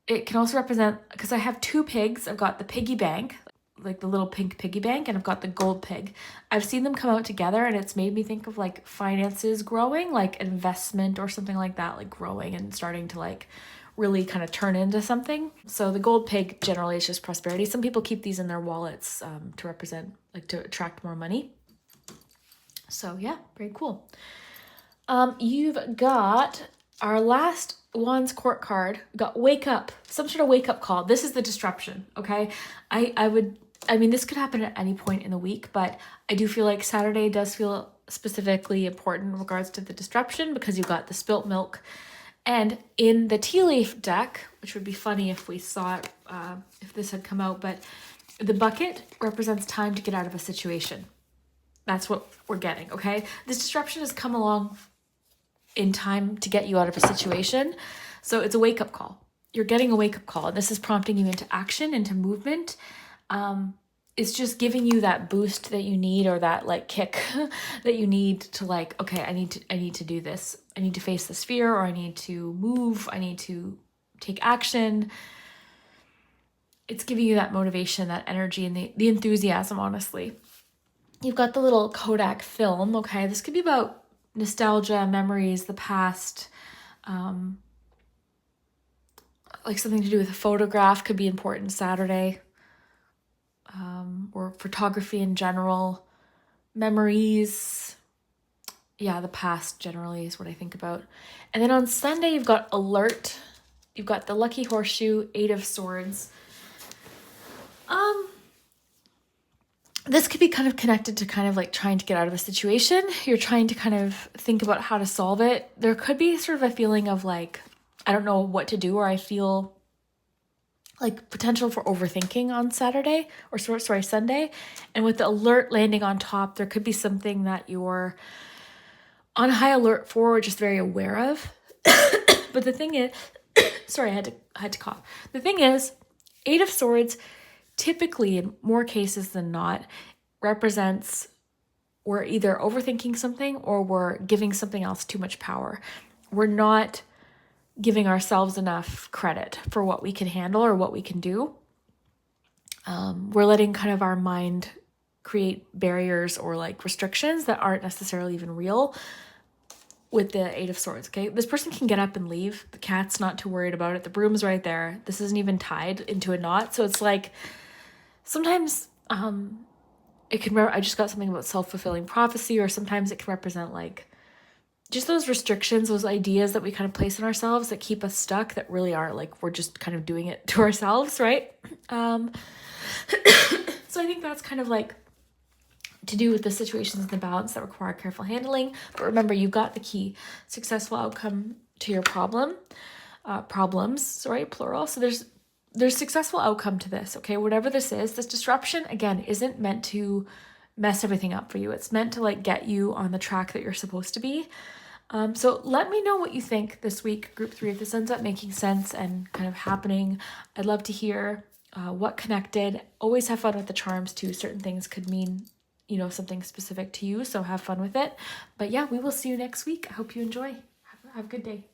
It can also represent, because I have two pigs. I've got the piggy bank, like the little pink piggy bank, and I've got the gold pig. I've seen them come out together, and it's made me think of like finances growing, like investment or something like that, like growing and starting to like really kind of turn into something. So the gold pig generally is just prosperity. Some people keep these in their wallets to represent, like to attract more money. So yeah, very cool. You've got our last Wands court card. We've got wake up, some sort of wake up call. This is the disruption, okay? I mean, this could happen at any point in the week, but I do feel like Saturday does feel specifically important in regards to the disruption because you've got the spilt milk. And in the tea leaf deck, which would be funny if we saw it, if this had come out, but the bucket represents time to get out of a situation. That's what we're getting, okay? This disruption has come along in time to get you out of a situation. So it's a wake-up call. You're getting a wake-up call. This is prompting you into action, into movement. It's just giving you that boost that you need, or that like kick that you need to like, okay, I need to do this. I need to face this fear, or I need to move. I need to take action. It's giving you that motivation, that energy, and the enthusiasm, honestly. You've got the little Kodak film, okay? This could be about nostalgia, memories, the past, like something to do with a photograph could be important Saturday, or photography in general, memories. Yeah, the past generally is what I think about. And then on Sunday, you've got alert. You've got the lucky horseshoe, 8 of swords. This could be kind of connected to kind of like trying to get out of a situation. You're trying to kind of think about how to solve it. There could be sort of a feeling of like, I don't know what to do, or I feel like potential for overthinking on Saturday, or sorry, Sunday. And with the alert landing on top, there could be something that you're on high alert for, or just very aware of. But the thing is, sorry, I had to cough. The thing is, 8 of swords, typically, in more cases than not, represents we're either overthinking something or we're giving something else too much power. We're not giving ourselves enough credit for what we can handle or what we can do. We're letting kind of our mind create barriers or like restrictions that aren't necessarily even real with the 8 of swords, okay? This person can get up and leave. The cat's not too worried about it. The broom's right there. This isn't even tied into a knot. So it's like, sometimes it can, I just got something about self-fulfilling prophecy, or sometimes it can represent like just those restrictions, those ideas that we kind of place on ourselves that keep us stuck, that really are like, we're just kind of doing it to ourselves, right? So I think that's kind of like to do with the situations and the balance that require careful handling. But remember, you've got the key: successful outcome to your problems, sorry, plural. So there's successful outcome to this, okay? Whatever this is, this disruption, again, isn't meant to mess everything up for you. It's meant to like get you on the track that you're supposed to be. So let me know what you think this week, group 3, if this ends up making sense and kind of happening. I'd love to hear what connected. Always have fun with the charms too. Certain things could mean, something specific to you, so have fun with it. But yeah, we will see you next week. I hope you enjoy. Have a good day.